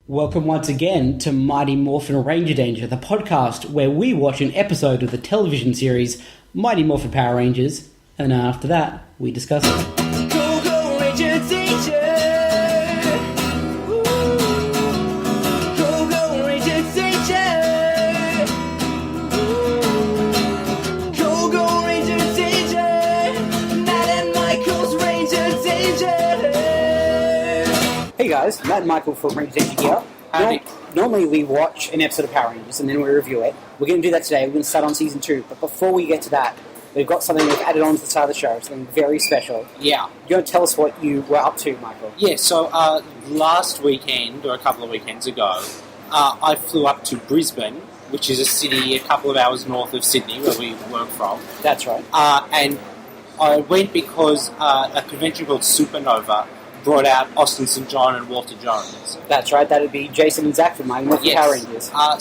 Welcome once again to Mighty Morphin Ranger Danger, the podcast where we watch an episode of the television series Mighty Morphin Power Rangers, and after that, we discuss it. Go, go, Ranger Danger! Woo. Go, go, Ranger Danger! Woo. Go, go, Ranger Danger! Matt and Michael's Ranger Danger! Hey guys, Matt and Michael from Ranger Danger here. Normally we watch an episode of Power Rangers and then we review it. We're going to do that today. We're going to start on Season 2. But before we get to that, we've got something we've added on to the start of the show, something very special. Yeah. You want to tell us what you were up to, Michael? Yeah, so last weekend, or a couple of weekends ago, I flew up to Brisbane, which is a city a couple of hours north of Sydney, where we work from. That's right. And I went because a convention called Supernova brought out Austin St. John and Walter Jones. That's right. That would be Jason and Zack from Mighty Morphin Power Rangers. I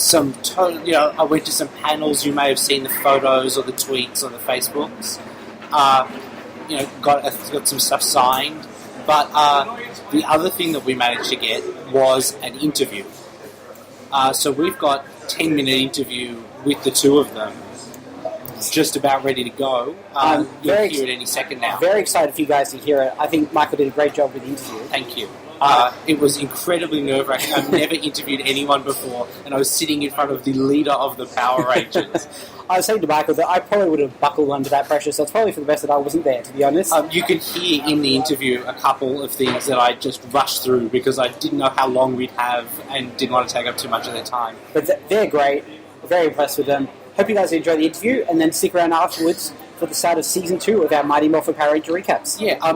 went to some panels. You may have seen the photos or the tweets on the Facebooks. Got some stuff signed. But the other thing that we managed to get was an interview. So we've got a 10-minute interview with the two of them, just about ready to go. You'll hear it any second now. Very excited for you guys to hear it. I think Michael did a great job with the interview. Thank you. It was incredibly nerve-wracking. I've never interviewed anyone before, and I was sitting in front of the leader of the Power Rangers. I was saying to Michael that I probably would have buckled under that pressure, so it's probably for the best that I wasn't there, to be honest. You could hear in the interview a couple of things that I just rushed through because I didn't know how long we'd have and didn't want to take up too much of their time. But they're great. We're very impressed with them. Hope you guys enjoy the interview, and then stick around afterwards for the start of Season 2 of our Mighty Morphin Power Ranger recaps. Yeah, I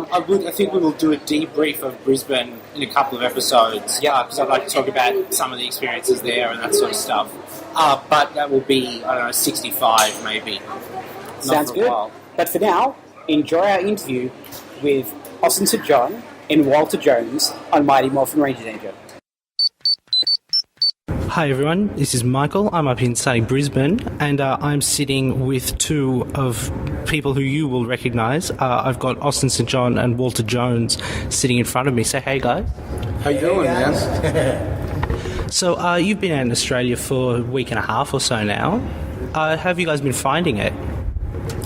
think we will do a debrief of Brisbane in a couple of episodes. Yeah, because I'd like to talk about some of the experiences there and that sort of stuff. But that will be, 65 maybe. Sounds good. But for now, enjoy our interview with Austin St. John and Walter Jones on Mighty Morphin Ranger Danger. Hi everyone, this is Michael. I'm up in sunny Brisbane, and I'm sitting with two of people who you will recognise. I've got Austin St. John and Walter Jones sitting in front of me. Say hey guys. How you doing, man? So you've been out in Australia for a week and a half or so now. How have you guys been finding it?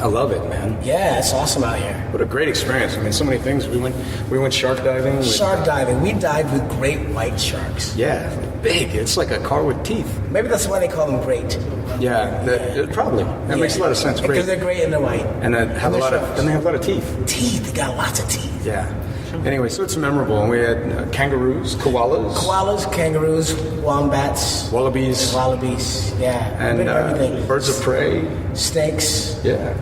I love it, man. Yeah, it's awesome out here. What a great experience. I mean, so many things. We went shark diving. Shark diving. We dived with great white sharks. Yeah, big. It's like a car with teeth. Maybe that's why they call them great. Yeah, probably. That makes a lot of sense. Great. Because they're great and they're white. And they have a lot of teeth. Teeth. They got lots of teeth. Yeah. Anyway, so it's memorable. And we had kangaroos, koalas, kangaroos, wombats, wallabies, yeah, and everything. Birds of prey, snakes. Yeah.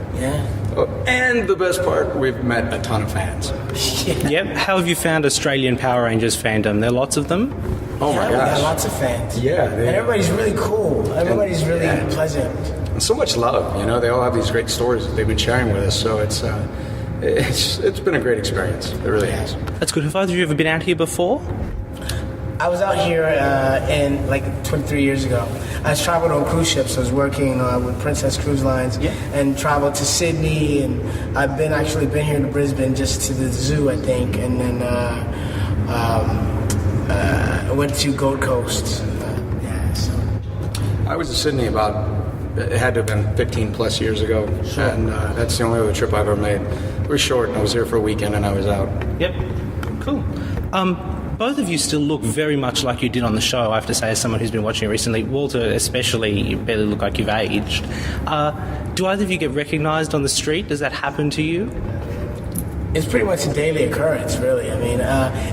Oh, and the best part, we've met a ton of fans. Yeah. Yep. How have you found Australian Power Rangers fandom? There are lots of them? Oh my gosh. We got lots of fans. Yeah. And everybody's really cool. Everybody's really pleasant. And so much love, they all have these great stories that they've been sharing with us, so it's been a great experience. It really has. That's good. Have either of you ever been out here before? I was out here in 23 years ago. I was traveling on cruise ships. I was working with Princess Cruise Lines and traveled to Sydney, and I've been here to Brisbane, just to the zoo, I think, and then I went to Gold Coast. I was in Sydney it had to have been 15 plus years ago, and that's the only other trip I've ever made. It was short, and I was here for a weekend, and I was out. Yep. Cool. Both of you still look very much like you did on the show, I have to say, as someone who's been watching it recently. Walter especially, you barely look like you've aged. Do either of you get recognised on the street? Does that happen to you? It's pretty much a daily occurrence, really. I mean,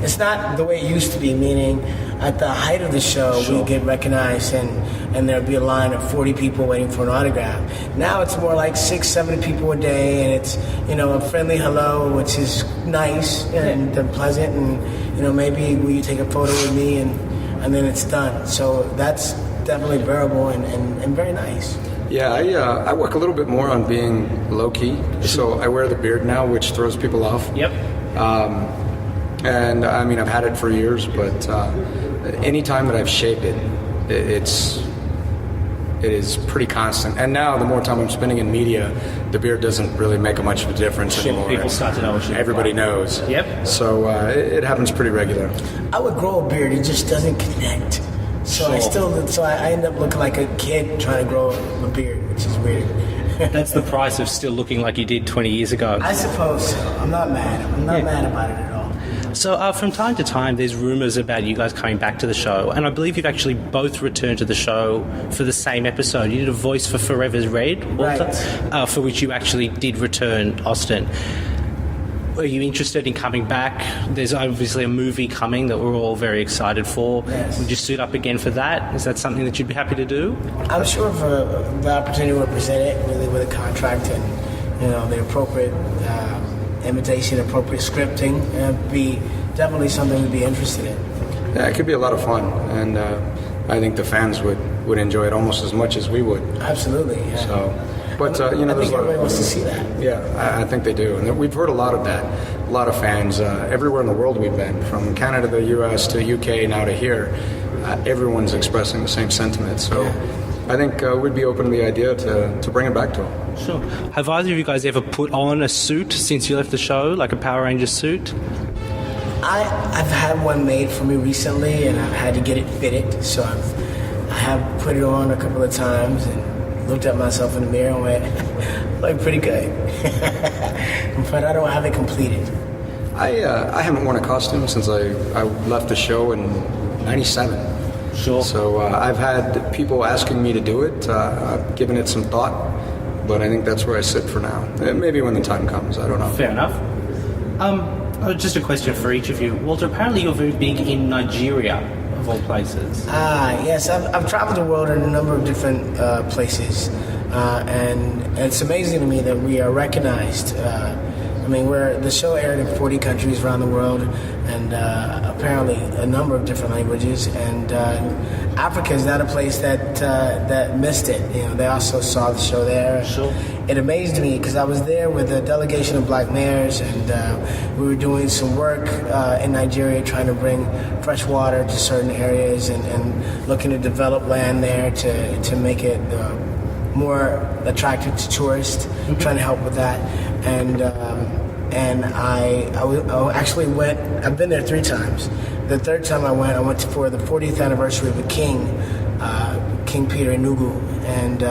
it's not the way it used to be, meaning at the height of the show, we'd get recognized and there'd be a line of 40 people waiting for an autograph. Now it's more like 6-7 people a day, and it's, a friendly hello, which is nice and pleasant, and, maybe will you take a photo with me, and then it's done. So that's definitely bearable and very nice. Yeah, I work a little bit more on being low-key, so I wear the beard now, which throws people off. Yep. And, I've had it for years, but any time that I've shaved it, it's it is pretty constant. And now, the more time I'm spending in media, the beard doesn't really make much of a difference anymore. People start to know what you look Everybody like. knows. Yep. So it happens pretty regular. I would grow a beard, it just doesn't connect. So I end up looking like a kid trying to grow a beard, which is weird. That's the price of still looking like you did 20 years ago. I suppose so. I'm not mad. I'm not mad about it at all. So from time to time, there's rumours about you guys coming back to the show, and I believe you've actually both returned to the show for the same episode. You did a voice for Forever's Red, Walter, Right. For which you actually did return, Austin. Are you interested in coming back? There's obviously a movie coming that we're all very excited for. Yes. Would you suit up again for that? Is that something that you'd be happy to do? I'm sure if the opportunity would present it, really with a contract and the appropriate invitation, appropriate scripting, it'd be definitely something we'd be interested in. Yeah, it could be a lot of fun, and I think the fans would enjoy it almost as much as we would. Absolutely. Yeah. So, but I there's think a lot everybody of, wants to see that. yeah, I think they do, and we've heard a lot of that. A lot of fans everywhere in the world we've been, from Canada, the U.S. to UK, now to here. Everyone's expressing the same sentiment. So, I think we'd be open to the idea to bring it back to them. Sure. Have either of you guys ever put on a suit since you left the show, like a Power Ranger suit? I've had one made for me recently, and I've had to get it fitted. So I have put it on a couple of times and looked at myself in the mirror and went, "Look pretty good," but I don't have it completed. I haven't worn a costume since I left the show in '97. Sure. So I've had people asking me to do it. I've given it some thought, but I think that's where I sit for now. Maybe when the time comes. I don't know. Fair enough. Just a question for each of you. Walter, apparently you're very big in Nigeria, of all places. Yes, I've traveled the world in a number of different places, and it's amazing to me that we are recognized. The show aired in 40 countries around the world, and apparently a number of different languages. And Africa is not a place that missed it. They also saw the show there. Sure. It amazed me because I was there with a delegation of black mayors, and we were doing some work in Nigeria, trying to bring fresh water to certain areas, and looking to develop land there to make it more attractive to tourists, trying to help with that. And I actually went. I've been there 3 times. The third time I went for the 40th anniversary of the King, King Peter Enugu, and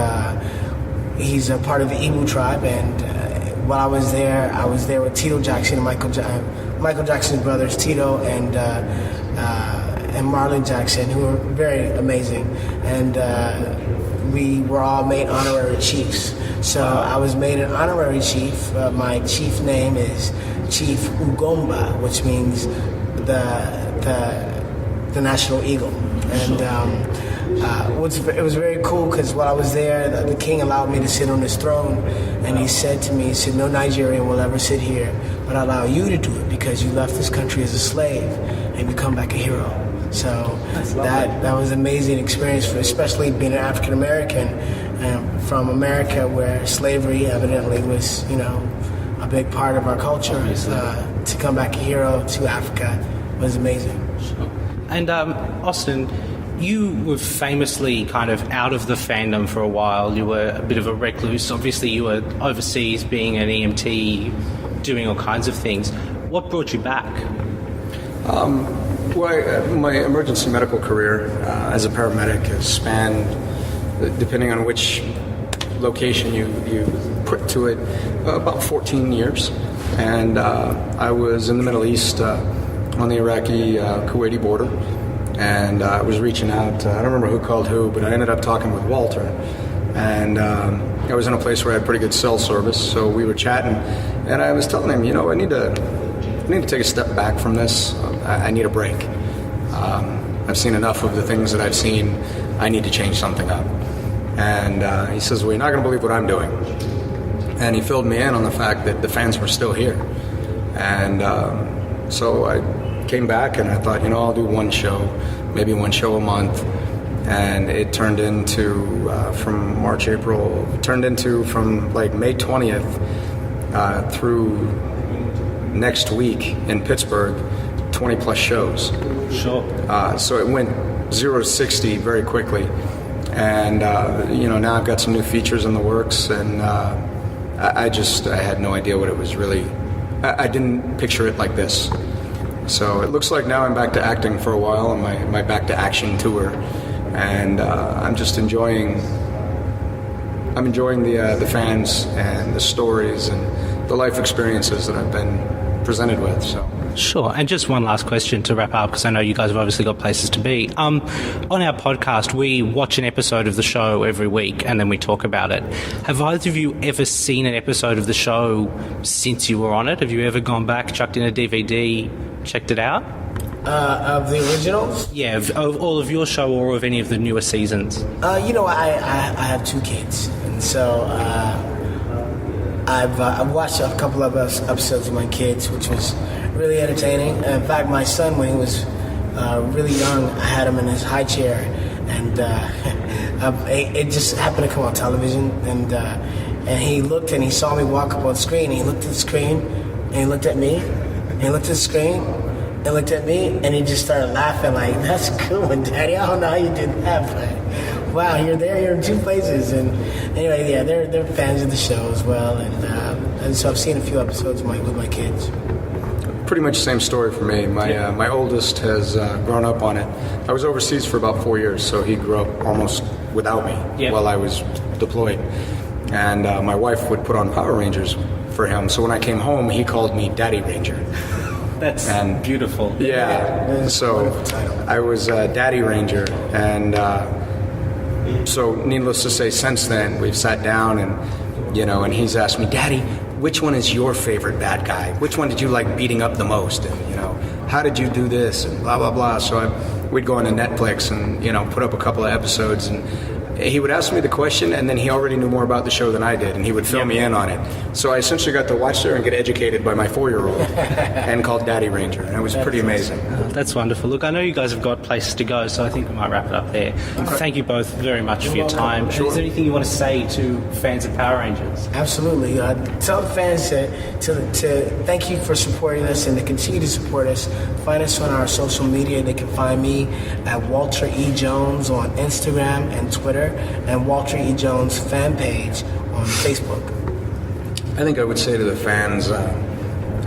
he's a part of the Igbo tribe. And while I was there with Tito Jackson and Michael Jackson's brothers, Tito and Marlon Jackson, who were very amazing. And we were all made honorary chiefs. So I was made an honorary chief. My chief name is Chief Ugomba, which means the national eagle. And it was very cool because while I was there, the king allowed me to sit on his throne, and he said to me, "No Nigerian will ever sit here, but I allow you to do it because you left this country as a slave and you come back a hero." So that was an amazing experience, especially being an African American from America, where slavery evidently was, a big part of our culture. To come back a hero to Africa was amazing. And Austin, you were famously kind of out of the fandom for a while. You were a bit of a recluse. Obviously, you were overseas being an EMT, doing all kinds of things. What brought you back? My emergency medical career as a paramedic has spanned, depending on which location you put to it, about 14 years. And I was in the Middle East on the Iraqi-Kuwaiti border, and I was reaching out. I don't remember who called who, but I ended up talking with Walter. And I was in a place where I had pretty good cell service, so we were chatting, and I was telling him, I need to take a step back from this. I need a break. I've seen enough of the things that I've seen. I need to change something up. And he says, "Well, you're not going to believe what I'm doing." And he filled me in on the fact that the fans were still here. And so I came back and I thought, I'll do one show, maybe one show a month. And it turned into, from March, April, from like May 20th through next week in Pittsburgh, 20 plus shows. Sure. So it went 0 to 60 very quickly. And now I've got some new features in the works, and I had no idea what it was really. I didn't picture it like this. So it looks like now I'm back to acting for a while on my back to action tour, and I'm just enjoying. I'm enjoying the fans and the stories and the life experiences that I've been presented with. So. Sure, and just one last question to wrap up, because I know you guys have obviously got places to be. On our podcast, we watch an episode of the show every week, and then we talk about it. Have either of you ever seen an episode of the show since you were on it? Have you ever gone back, chucked in a DVD, checked it out? Of the originals? Yeah, of all of your show or of any of the newer seasons. I have 2 kids, and so I've watched a couple of episodes with my kids, which was really entertaining. In fact, my son, when he was really young, I had him in his high chair, and it just happened to come on television, and he looked and he saw me walk up on the screen, and he looked at the screen, and he looked at me, and he looked at the screen, and looked at me, and he just started laughing like, "That's cool, Daddy. I don't know how you did that, but wow, you're in 2 places." And anyway, yeah, they're fans of the show as well, and so I've seen a few episodes with my kids. Pretty much the same story for me. My oldest has grown up on it. I was overseas for about 4 years, so he grew up almost without me while I was deployed. And my wife would put on Power Rangers for him, so when I came home, he called me Daddy Ranger. That's beautiful. Yeah, so I was Daddy Ranger, and so needless to say, since then, we've sat down and he's asked me, "Daddy, which one is your favorite bad guy? Which one did you like beating up the most? And, how did you do this? And blah, blah, blah." So we'd go into Netflix and, put up a couple of episodes, and he would ask me the question, and then he already knew more about the show than I did, and he would fill me in on it. So I essentially got to watch there and get educated by my 4-year-old and called Daddy Ranger, and it was pretty amazing. That's wonderful. Look, I know you guys have got places to go, so I think we might wrap it up there. Thank you both very much for your time. Sure. Is there anything you want to say to fans of Power Rangers? Absolutely. Tell the fans to thank you for supporting us and to continue to support us. Find us on our social media. They can find me at Walter E. Jones on Instagram and Twitter, and Walter E. Jones fan page on Facebook. I think I would say to the fans,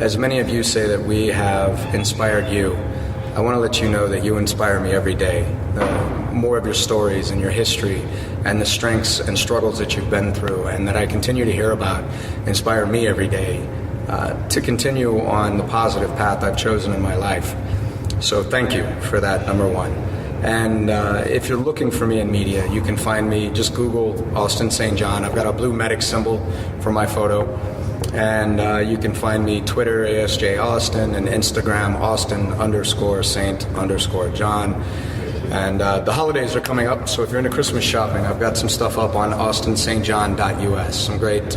as many of you say that we have inspired you, I want to let you know that you inspire me every day. More of your stories and your history and the strengths and struggles that you've been through and that I continue to hear about inspire me every day to continue on the positive path I've chosen in my life. So thank you for that, number one. And if you're looking for me in media, you can find me, just Google Austin St. John. I've got a blue medic symbol for my photo. And you can find me Twitter, ASJ Austin, and Instagram, Austin_Saint_John. And the holidays are coming up, so if you're into Christmas shopping, I've got some stuff up on austinstjohn.us, some great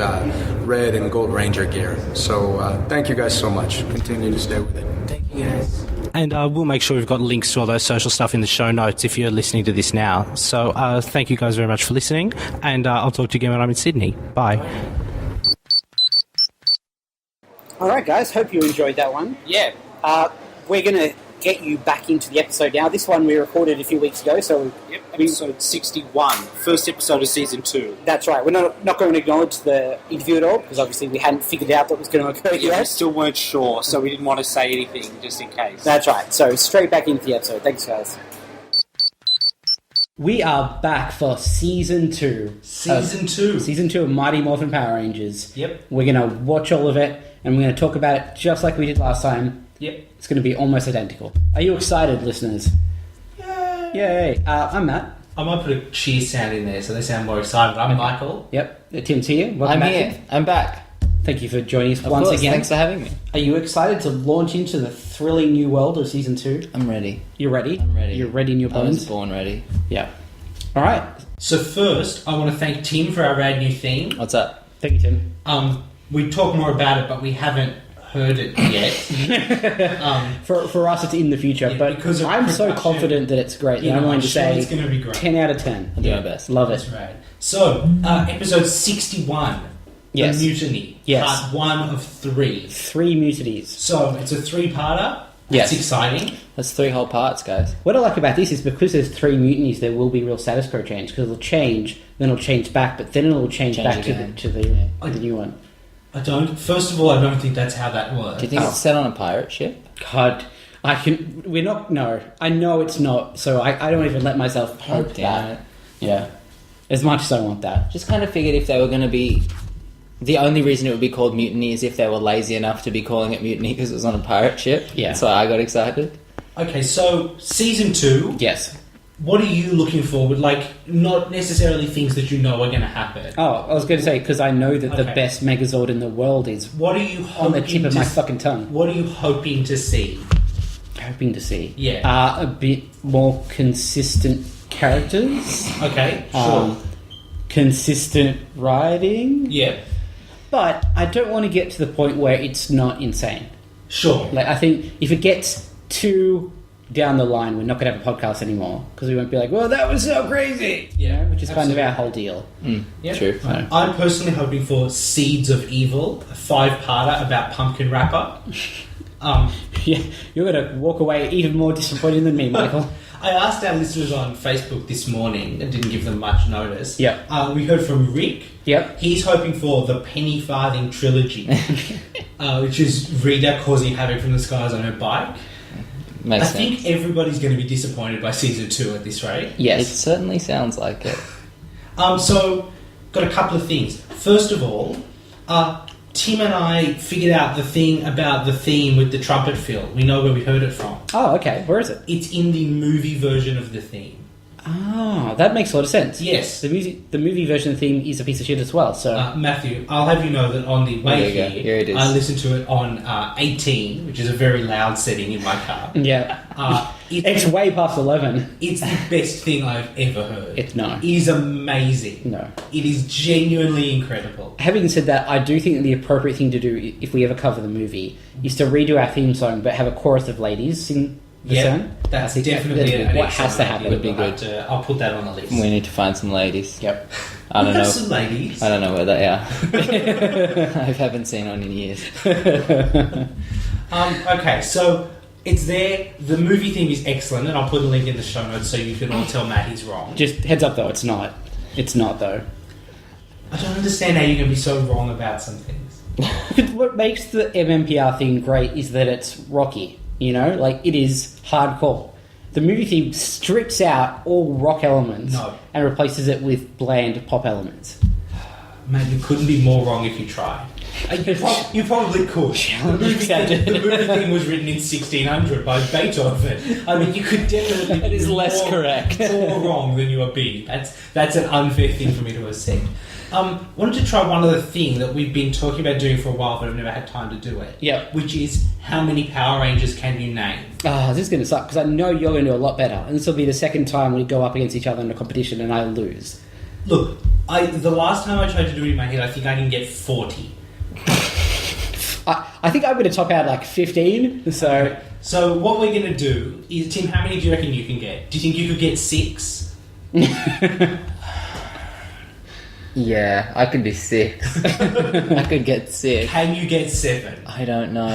red and gold Ranger gear. So thank you guys so much. Continue to stay with it. Thank you guys. And we'll make sure we've got links to all those social stuff in the show notes if you're listening to this now. So thank you guys very much for listening, and I'll talk to you again when I'm in Sydney. Bye. All right, guys. Hope you enjoyed that one. Yeah. We're going to get you back into the episode now. This one we recorded a few weeks ago, so... Yep, episode 61, first episode of Season 2. That's right. We're not going to acknowledge the interview at all, because obviously we hadn't figured out what was going to occur Yeah, yet. we still weren't sure, so we didn't want to say anything, just in case. That's right. So straight back into the episode. Thanks, guys. We are back for Season 2. Season 2. Season 2 of Mighty Morphin Power Rangers. Yep. We're going to watch all of it, and we're going to talk about it just like we did last time. Yep. It's going to be almost identical. Are you excited, listeners? Yay! I'm Matt. I might put a cheer sound in there so they sound more excited. I'm Michael. Yep. Tim's here. Welcome back, here. Tim. I'm back. Thank you for joining us Of once course, again. Thanks for having me. Are you excited to launch into the thrilling new world of Season 2? I'm ready. You're ready? I'm ready. You're ready in your I was bones? born ready. Yeah. All right. So first, I want to thank Tim for our rad new theme. What's up? Thank you, Tim. We talk more about it, but we haven't heard it yet. For us, it's in the future, Yeah, but because of I'm so production. confident that it's great that Yeah, I'm going I'm to sure say it's gonna be great. 10 out of 10. I'll do my best. Love it. That's right. So, episode 61, Yes. The Mutiny, Yes. part 1 of 3. 3 mutinies. So, it's a 3-parter. That's Yes. exciting. That's 3 whole parts, guys. What I like about this is because there's 3 mutinies, there will be real status quo change because it'll change, then it'll change back, but then it'll change Change back again. to the new one. First of all, I don't think that's how that works. Do you think it's set on a pirate ship? God, we're not. No, I know it's not. So I don't even let myself hope damn that. it. Yeah, as much as I want that. Just kind of figured if they were going to be... The only reason it would be called Mutiny is if they were lazy enough to be calling it Mutiny because it was on a pirate ship. Yeah. That's why I got excited. Okay, so season 2. Yes. What are you looking forward? Like, not necessarily things that you know are going to happen. Oh, I was going to say because I know that the Okay. best Megazord in the world is What are you on hoping the tip of to my fucking tongue. What are you hoping to see? Hoping to see. Yeah. A bit more consistent characters. Okay, sure. Consistent writing. Yeah, But I don't want to get to the point where it's not insane. sure. Like, I think if it gets too down the line, we're not going to have a podcast anymore because we won't be like, well, that was so crazy. Yeah, Which is kind of absolutely. our whole deal. Yeah. True. So, I'm personally hoping for Seeds of Evil, a 5-parter about Pumpkin Rapper. yeah, you're going to walk away even more disappointed than me, Michael. I asked our listeners on Facebook this morning and didn't give them much notice. Yep. We heard from Rick. Yep. He's hoping for the Penny Farthing trilogy, which is Rita causing havoc from the skies on her bike. Makes I sense. think everybody's going to be disappointed by season 2 at this rate. It Yes. certainly sounds like it. So, got a couple of things. First of all, Tim and I figured out the thing about the theme with the trumpet fill. We know where we heard it from. Oh, okay. Where is it? It's in the movie version of the theme. Oh, that makes a lot of sense. Yes. The movie version of the theme is a piece of shit as well. So Matthew, I'll have you know that on the way There you go. here, Here it is. I listened to it on 18, which is a very loud setting in my car. yeah, it's way past 11. It's the best thing I've ever heard. It's no. It is amazing. No. It is genuinely incredible. Having said that, I do think that the appropriate thing to do if we ever cover the movie is to redo our theme song, but have a chorus of ladies sing the song. That's I think definitely that's an what has to excellent happen. idea. Would be We'll good. have to- I'll put that on the list. We need to find some ladies. Yep. I don't We've got know. some ladies. I don't know where they are. I haven't seen one in years. Okay, so it's there. The movie theme is excellent, and I'll put a link in the show notes so you can all tell Matt he's wrong. Just heads up though, it's not. It's not though. I don't understand how you can be so wrong about some things. What makes the MMPR thing great is that it's rocky. You know, like it is hardcore. The movie theme strips out all rock elements and replaces it with bland pop elements. Man, you couldn't be more wrong if you tried. You probably could. The movie theme was written in 1600 by Beethoven. I mean, you could definitely That is be less correct. more wrong than you are being. That's an unfair thing for me to have said. Wanted to try one other thing that we've been talking about doing for a while, but I've never had time to do it. Yep. Which is, how many Power Rangers can you name? Oh, this is going to suck because I know you're going to do a lot better, and this will be the second time we go up against each other in a competition and I lose. Look, the last time I tried to do it in my head, I think I can get 40. I think I'm going to top out like 15. So what we're going to do is, Tim, how many do you reckon you can get? Do you think you could get 6? Yeah, I could do 6. I could get 6. Can you get 7? I don't know.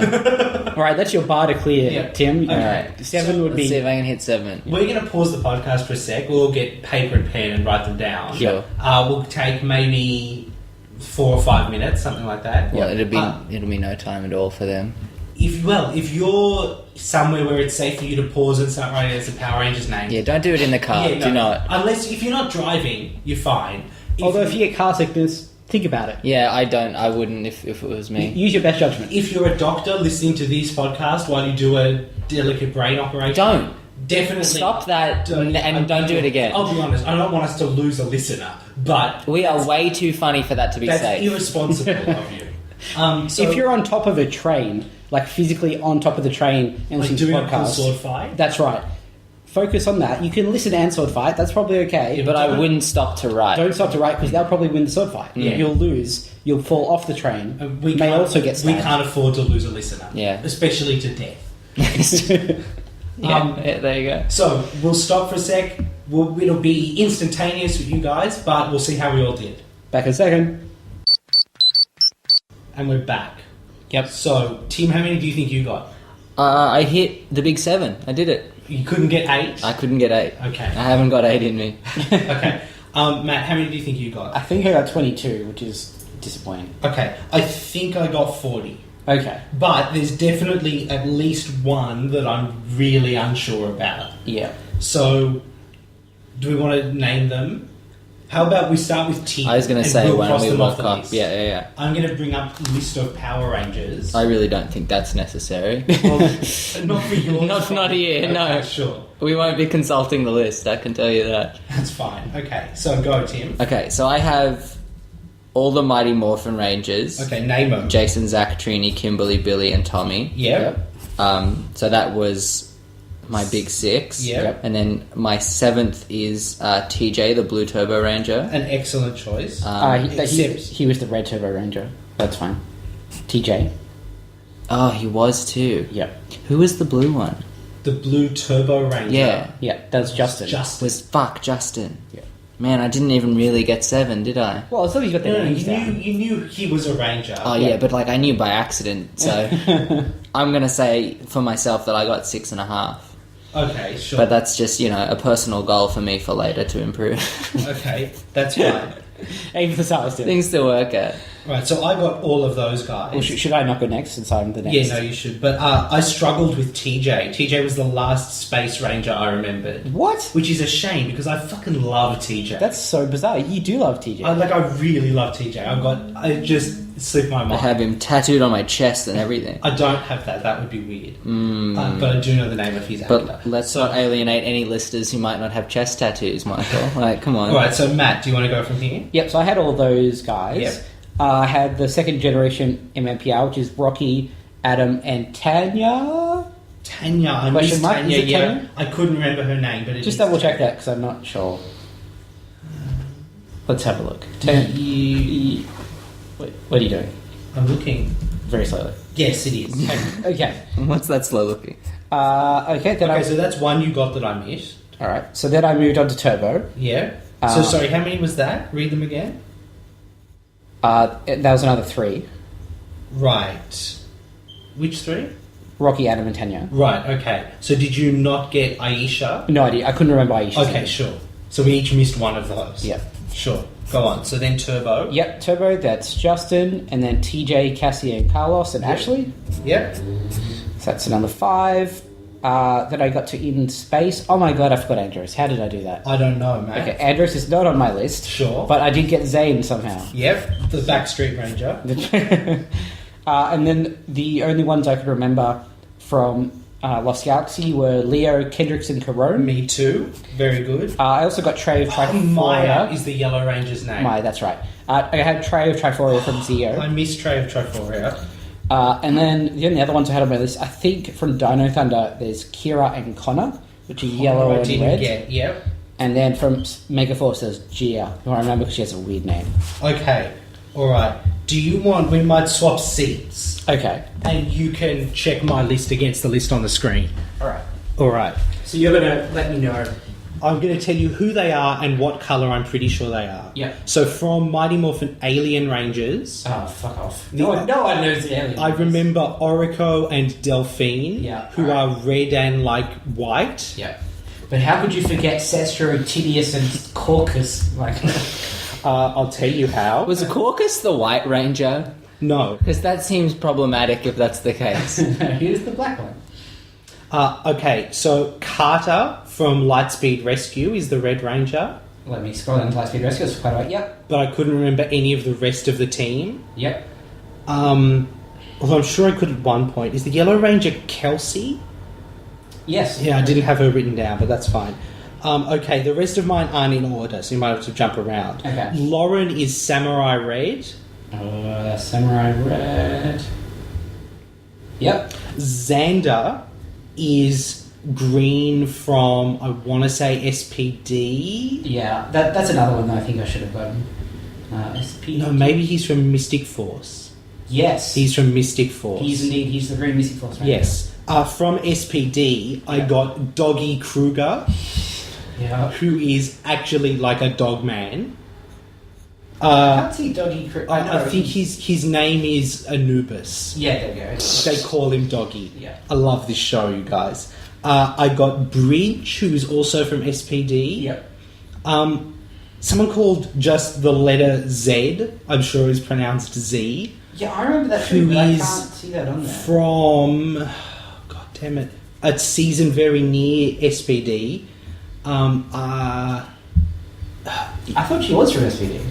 All right, that's your bar to clear, Yeah. Tim. Okay. Alright. 7 would Let's see be. if I can hit 7. We're going to pause the podcast for a sec. We'll get paper and pen and write them down. Sure. We'll take maybe 4 or 5 minutes, something like that. Well, it'll be no time at all for them. If you're somewhere where it's safe for you to pause and start writing as a Power Rangers name. Yeah, don't do it in the car. Yeah, Do not. Unless, if you're not driving, you're fine. Although if you get car sickness, think about it. Yeah, I wouldn't if it was me. Use your best judgment. If you're a doctor listening to this podcast while you do a delicate brain operation, Don't. Definitely Stop that and don't do it again. I'll be honest, I don't want us to lose a listener, but We are way too funny for that to be that's safe. irresponsible of you. So, If you're on top of a train, like physically on top of the train and like listening to doing a cool podcasts, sword fight, that's right. Focus on that. You can listen and sword fight. That's probably okay. But I wouldn't stop to write. Don't stop to write because they'll probably win the sword fight. Yeah. You'll lose. You'll fall off the train. we may can't- also get we stabbed. can't afford to lose a listener, Yeah. especially to death. Yeah, there you go. So we'll stop for a sec. It'll be instantaneous with you guys, but we'll see how we all did. Back in a second. And we're back. Yep. So, Tim, how many do you think you got? I hit the big 7. I did it. You couldn't get 8? I couldn't get 8. Okay. I haven't got 8 in me. Okay. Matt, how many do you think you got? I think I got 22, which is disappointing. Okay. I think I got 40. Okay. But there's definitely at least one that I'm really unsure about. Yeah. So, do we want to name them? How about we start with T? I was going to say when we woke up. Yeah. I'm going to bring up a list of Power Rangers. I really don't think that's necessary. Well, not for yours. Not here, okay, no. Sure. We won't be consulting the list, I can tell you that. That's fine. Okay, so go, Tim. Okay, so I have all the Mighty Morphin Rangers. Okay, name them. Jason, Zack, Trini, Kimberly, Billy, and Tommy. Yep. So that was my big 6. Yep. And then my 7th is TJ, the Blue Turbo Ranger. An excellent choice. He was the Red Turbo Ranger. That's fine. TJ. Oh, he was too. Yep. Who was the blue one? The Blue Turbo Ranger. Yeah. Yeah, that's Justin. Justin. Yeah. Man, I didn't even really get 7, did I? Well, as long as you got the No, names down. you knew he was a ranger. Oh yeah, but like I knew by accident, so I'm gonna say for myself that I got 6.5. Okay, sure. But that's just, a personal goal for me for later to improve. Okay, that's fine. Aim for the stars, Tim. Things to work at. Right, so I got all of those guys. Well, should I not go next since I'm the next? Yeah, no, you should. But I struggled with TJ. TJ was the last Space Ranger I remembered. What? Which is a shame because I fucking love TJ. That's so bizarre. You do love TJ. I really love TJ. I just slipped my mind. I have him tattooed on my chest and everything. I don't have that. That would be weird. But I do know the name of his actor. But let's not alienate any listeners who might not have chest tattoos, Michael. Like, come on. Alright, so Matt, do you want to go from here? Yep, so I had all those guys. Yep. I had the second generation MMPR, which is Rocky, Adam, and Tanya. Tanya. I Question missed mark? Tanya, Is it yeah. Tanya? I couldn't remember her name, but it Just is double check Tanya. that because I'm not sure. Let's have a look. What are you doing? I'm looking. Very slowly. Yes, it is. Okay. What's that slow looking? Okay, then Okay, so that's one you got that I missed. Alright, so then I moved on to Turbo. Yeah. So sorry, how many was that? Read them again. That was another 3. Right. Which 3? Rocky, Adam, and Tanya. Right, okay. So did you not get Aisha? No idea. I couldn't remember Aisha's Okay, name. sure. So we each missed one of those. Yep. Sure. Go on. So then Turbo. Yep, Turbo, that's Justin, and then TJ, Cassie, and Carlos, and Ashley. Yep. So that's another 5. Then I got to In Space. Oh my god, I forgot Andros. How did I do that? I don't know, mate. Okay, Andros is not on my list. Sure. But I did get Zane somehow. Yep. The Backstreet Ranger. And then the only ones I could remember from Lost Galaxy were Leo, Kendricks, and Carone. Me too. Very good. I also got Trey of Triforia. Maya is the Yellow Ranger's name. Maya, that's right. I had Trey of Triforia from Zeo. I missed Trey of Triforia. And then the only other ones I had on my list, I think from Dino Thunder, there's Kira and Connor, which are yellow I and didn't red. get. Yep. And then from Megaforce, there's Gia, who I remember because she has a weird name. Okay. All right. Do you want? We might swap seats, Okay. and you can check my list against the list on the screen. All right. All right. So you're gonna let me know. I'm going to tell you who they are and what colour I'm pretty sure they are. Yeah. So from Mighty Morphin Alien Rangers, Oh, fuck off. No one knows the alien. I remember Orico and Delphine, Yeah, who alright. are red and like white. Yeah. But how could you forget Cestro, Tidius, and Caucus? Like, I'll tell you how. Was Caucus the White Ranger? No. Because that seems problematic if that's the case. here's the black one. Okay, so Carter from Lightspeed Rescue is the Red Ranger, Let me scroll down to Lightspeed Rescue. It's quite a while. Yep. but I couldn't remember any of the rest of the team. Yep. Although I'm sure I could at one point. Is the Yellow Ranger Kelsey? Yes. Yeah, I didn't have her written down, but that's fine. Okay, the rest of mine aren't in order, so you might have to jump around. Okay. Lauren is Samurai Red. Samurai Red. Yep. Xander is green from, I want to say, SPD. Yeah, that's another one that I think I should have gotten. SP. No, maybe he's from Mystic Force. Yes. He's from Mystic Force. He's the Green Mystic Force Ranger. Yes. From SPD, I got Doggy Kruger, Yeah. who is actually like a dog man. I can't see Doggy. I think his name is Anubis. Yeah, there we go. They call him Doggy. Yeah. I love this show, you guys. I got Bridge, who is also from SPD. Yep. Someone called just the letter Z, I'm sure is pronounced Z. Yeah, I remember that Who too, but I is can't see that on there. From, God damn it, a season very near SPD. I thought she was from SPD.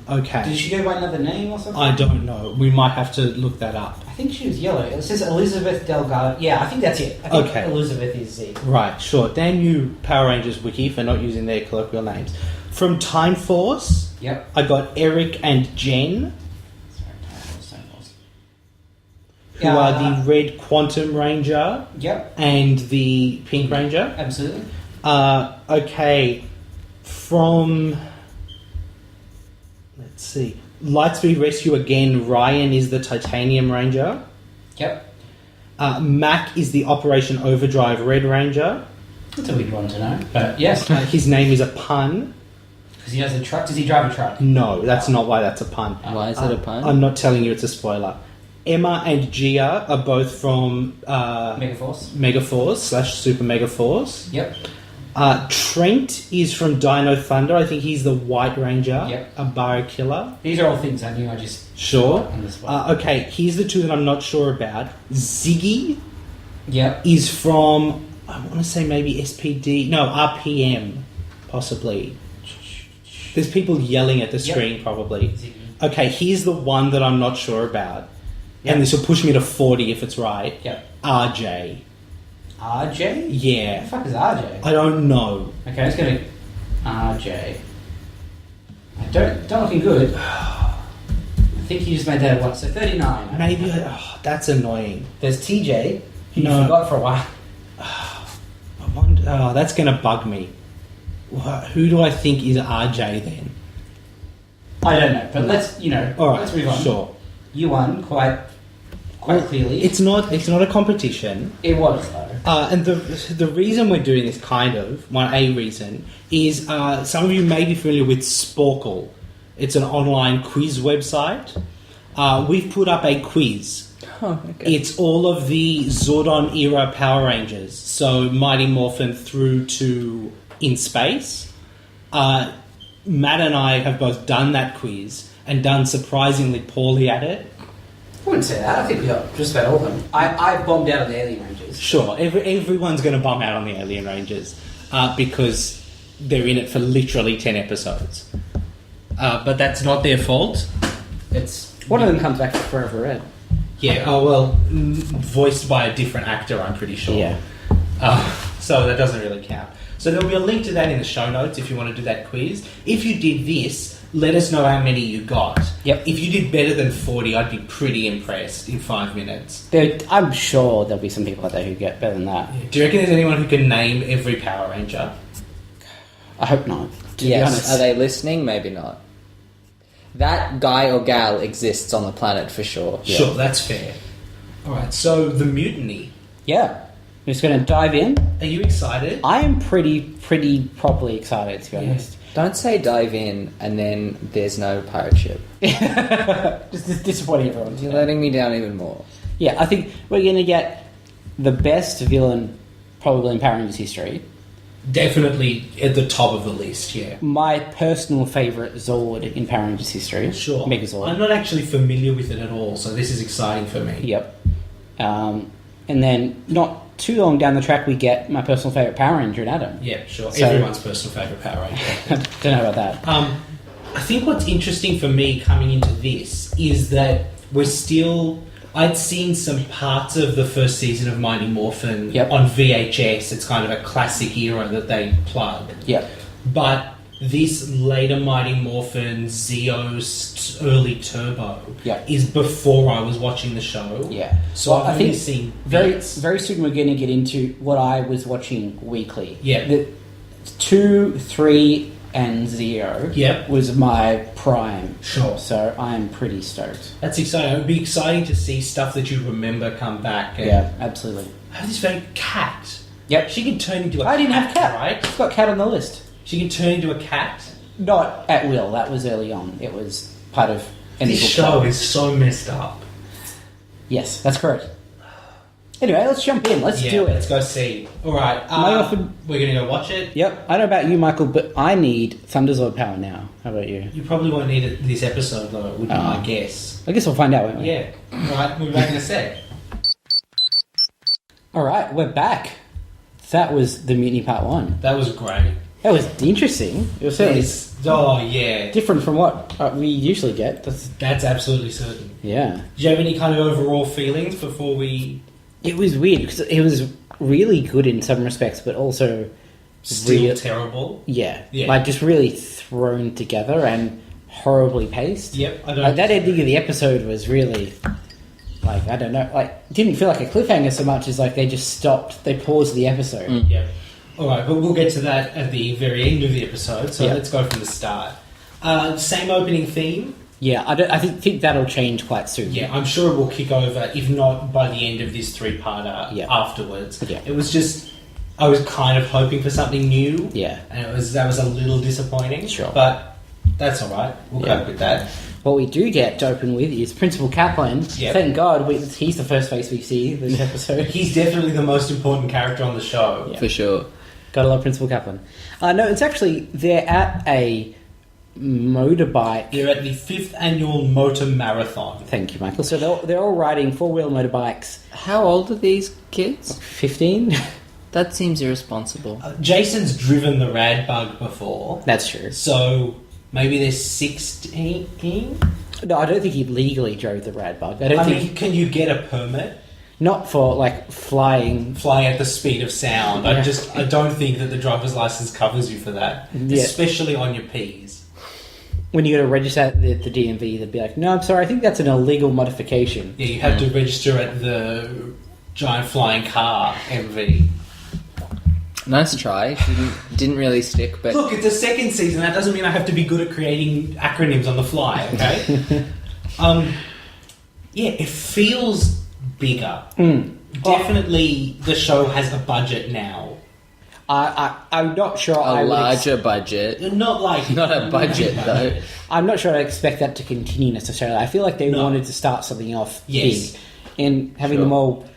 Okay. Did she go by another name or something? I don't know. We might have to look that up. I think she was yellow. It says Elizabeth Delgado. Yeah, I think that's it. I think Okay. Elizabeth is Z. Right, sure. Damn you, Power Rangers Wiki, for not using their colloquial names. From Time Force, Yep. I got Eric and Jen, who are the Red Quantum Ranger Yep, and the Pink Ranger. absolutely. Okay, from... Let's see. Lightspeed Rescue again, Ryan is the Titanium Ranger. Yep. Mac is the Operation Overdrive Red Ranger. That's a weird one to know. But yes, His name is a pun. because he has a truck. Does he drive a truck? No, that's not why that's a pun. Why is it a pun? I'm not telling you it's a spoiler. Emma and Gia are both from Megaforce. Megaforce / Super Megaforce. Yep. Trent is from Dino Thunder. I think he's the White Ranger. Yep. A Bio Killer. These are all things I knew. I just Sure. on the spot. Okay, here's the two that I'm not sure about. Ziggy Yep. is from, I want to say maybe SPD. No, RPM, possibly. There's people yelling at the screen, probably. Ziggy. Okay, here's the one that I'm not sure about. Yep. And this will push me to 40 if it's right. Yep. RJ. RJ? What Yeah. the fuck is RJ? I don't know. Okay, let's go to RJ. I don't looking good. I think you just made that what? So 39. Maybe that's annoying. There's TJ, who you No. forgot for a while. I wonder, that's going to bug me. Who do I think is RJ then? I don't know, but let's All right, let's move on. sure. You won quite clearly. It's not a competition. It was though. And the reason we're doing this, a reason, is some of you may be familiar with Sporkle. It's an online quiz website. We've put up a quiz. Oh, okay. It's all of the Zordon era Power Rangers, so Mighty Morphin through to In Space. Matt and I have both done that quiz and done surprisingly poorly at it. I wouldn't say that. I think we got just about all of them. I bombed out of the Alien Rangers. Sure, everyone's going to bum out on the Alien Rangers because they're in it for literally 10 episodes. But that's not their fault. It's One of them comes back for Forever Red. voiced by a different actor, I'm pretty sure. Yeah. So that doesn't really count. So there'll be a link to that in the show notes if you want to do that quiz. If you did this, let us know how many you got. Yep. If you did better than 40, I'd be pretty impressed in 5 minutes. I'm sure there'll be some people out there who get better than that. Do you reckon there's anyone who can name every Power Ranger? I hope not. To be Yes. honest. Are they listening? Maybe not. That guy or gal exists on the planet for sure. Sure, that's fair. Alright, so the Mutiny. Yeah. I'm just going to dive in. Are you excited? I am pretty properly excited, to be honest. Don't say dive in and then there's no pirate ship. Just disappointing everyone. You're letting me down even more. Yeah, I think we're going to get the best villain probably in Power Rangers history. Definitely at the top of the list, yeah. My personal favourite Zord in Power Rangers history. Sure. Megazord. I'm not actually familiar with it at all, so this is exciting for me. Yep. And then not too long down the track we get my personal favourite Power Ranger in Adam. Yeah, sure. So- Everyone's personal favourite Power Ranger. Don't know about that. I think what's interesting for me coming into this is that I'd seen some parts of the first season of Mighty Morphin Yep. on VHS. It's kind of a classic era that they plug. Yep. But this later Mighty Morphin Zeo's early Turbo Yep. is before I was watching the show. Yeah. So Well, I've I only think seen very bits. very soon we're going to get into what I was watching weekly. Yeah. The 2, 3, and 0 Yep. was my prime. Sure. So I'm pretty stoked. That's exciting. It would be exciting to see stuff that you remember come back. And Yeah, absolutely. I have this very cat. Yep. She can turn into a cat. I didn't have cat. right? I've got cat on the list. She can turn into a cat. Not at will. That was early on. It was part of an This evil show plot. is so messed up. Yes, that's correct. Anyway, let's jump in. Let's do it. Let's go see. All right. We're going to go watch it. Yep. I don't know about you, Michael, but I need Thunderzord power now. How about you? You probably won't need it this episode, though, would be my guess. I guess we'll find out, won't we? Yeah. All right. We'll be back in a sec. All right, we're back. That was the Mutiny Part 1. That was great. That was interesting. It was certainly Oh, yeah. different from what we usually get. That's absolutely certain. Yeah. Do you have any kind of overall feelings before we... It was weird because it was really good in some respects, but also Still terrible? Yeah. Yeah. Like just really thrown together and horribly paced. Yep, I don't... Like that ending of the episode was really... Like, I don't know, like, didn't feel like a cliffhanger so much as like they just stopped, they paused the episode. Yeah. All right, but we'll get to that at the very end of the episode, so Yeah. let's go from the start. Same opening theme. Yeah, I think that'll change quite soon. Yeah, I'm sure it will kick over, if not by the end of this three-parter afterwards. Yeah. It was just, I was kind of hoping for something new. Yeah. And that was a little disappointing. Sure. But that's all right. We'll cope with that. What we do get to open with is Principal Kaplan. Yep. Thank God he's the first face we see this episode. He's definitely the most important character on the show. Yeah. For sure. Gotta love Principal Kaplan. No, it's actually, they're at a motorbike. They're at the 5th annual motor marathon. Thank you, Michael. So they're all riding four-wheel motorbikes. How old are these kids? 15? That seems irresponsible. Jason's driven the rad bug before. That's true. So maybe they're 16? No, I don't think he legally drove the rad bug. I mean, can you get a permit? Not for, like, flying... Flying at the speed of sound. Yeah. I don't think that the driver's license covers you for that. Yeah. Especially on your P's. When you go to register at the DMV, they'd be like, no, I'm sorry, I think that's an illegal modification. Yeah, you have to register at the giant flying car MV. Nice try. Didn't really stick, but Look, it's a second season. That doesn't mean I have to be good at creating acronyms on the fly, okay? Yeah, it feels bigger. Definitely the show has a budget now. I'm not sure a larger budget. Not like... Not a budget, though. I'm not sure I expect that to continue necessarily. I feel like they wanted to start something off Yes. big. And having them all...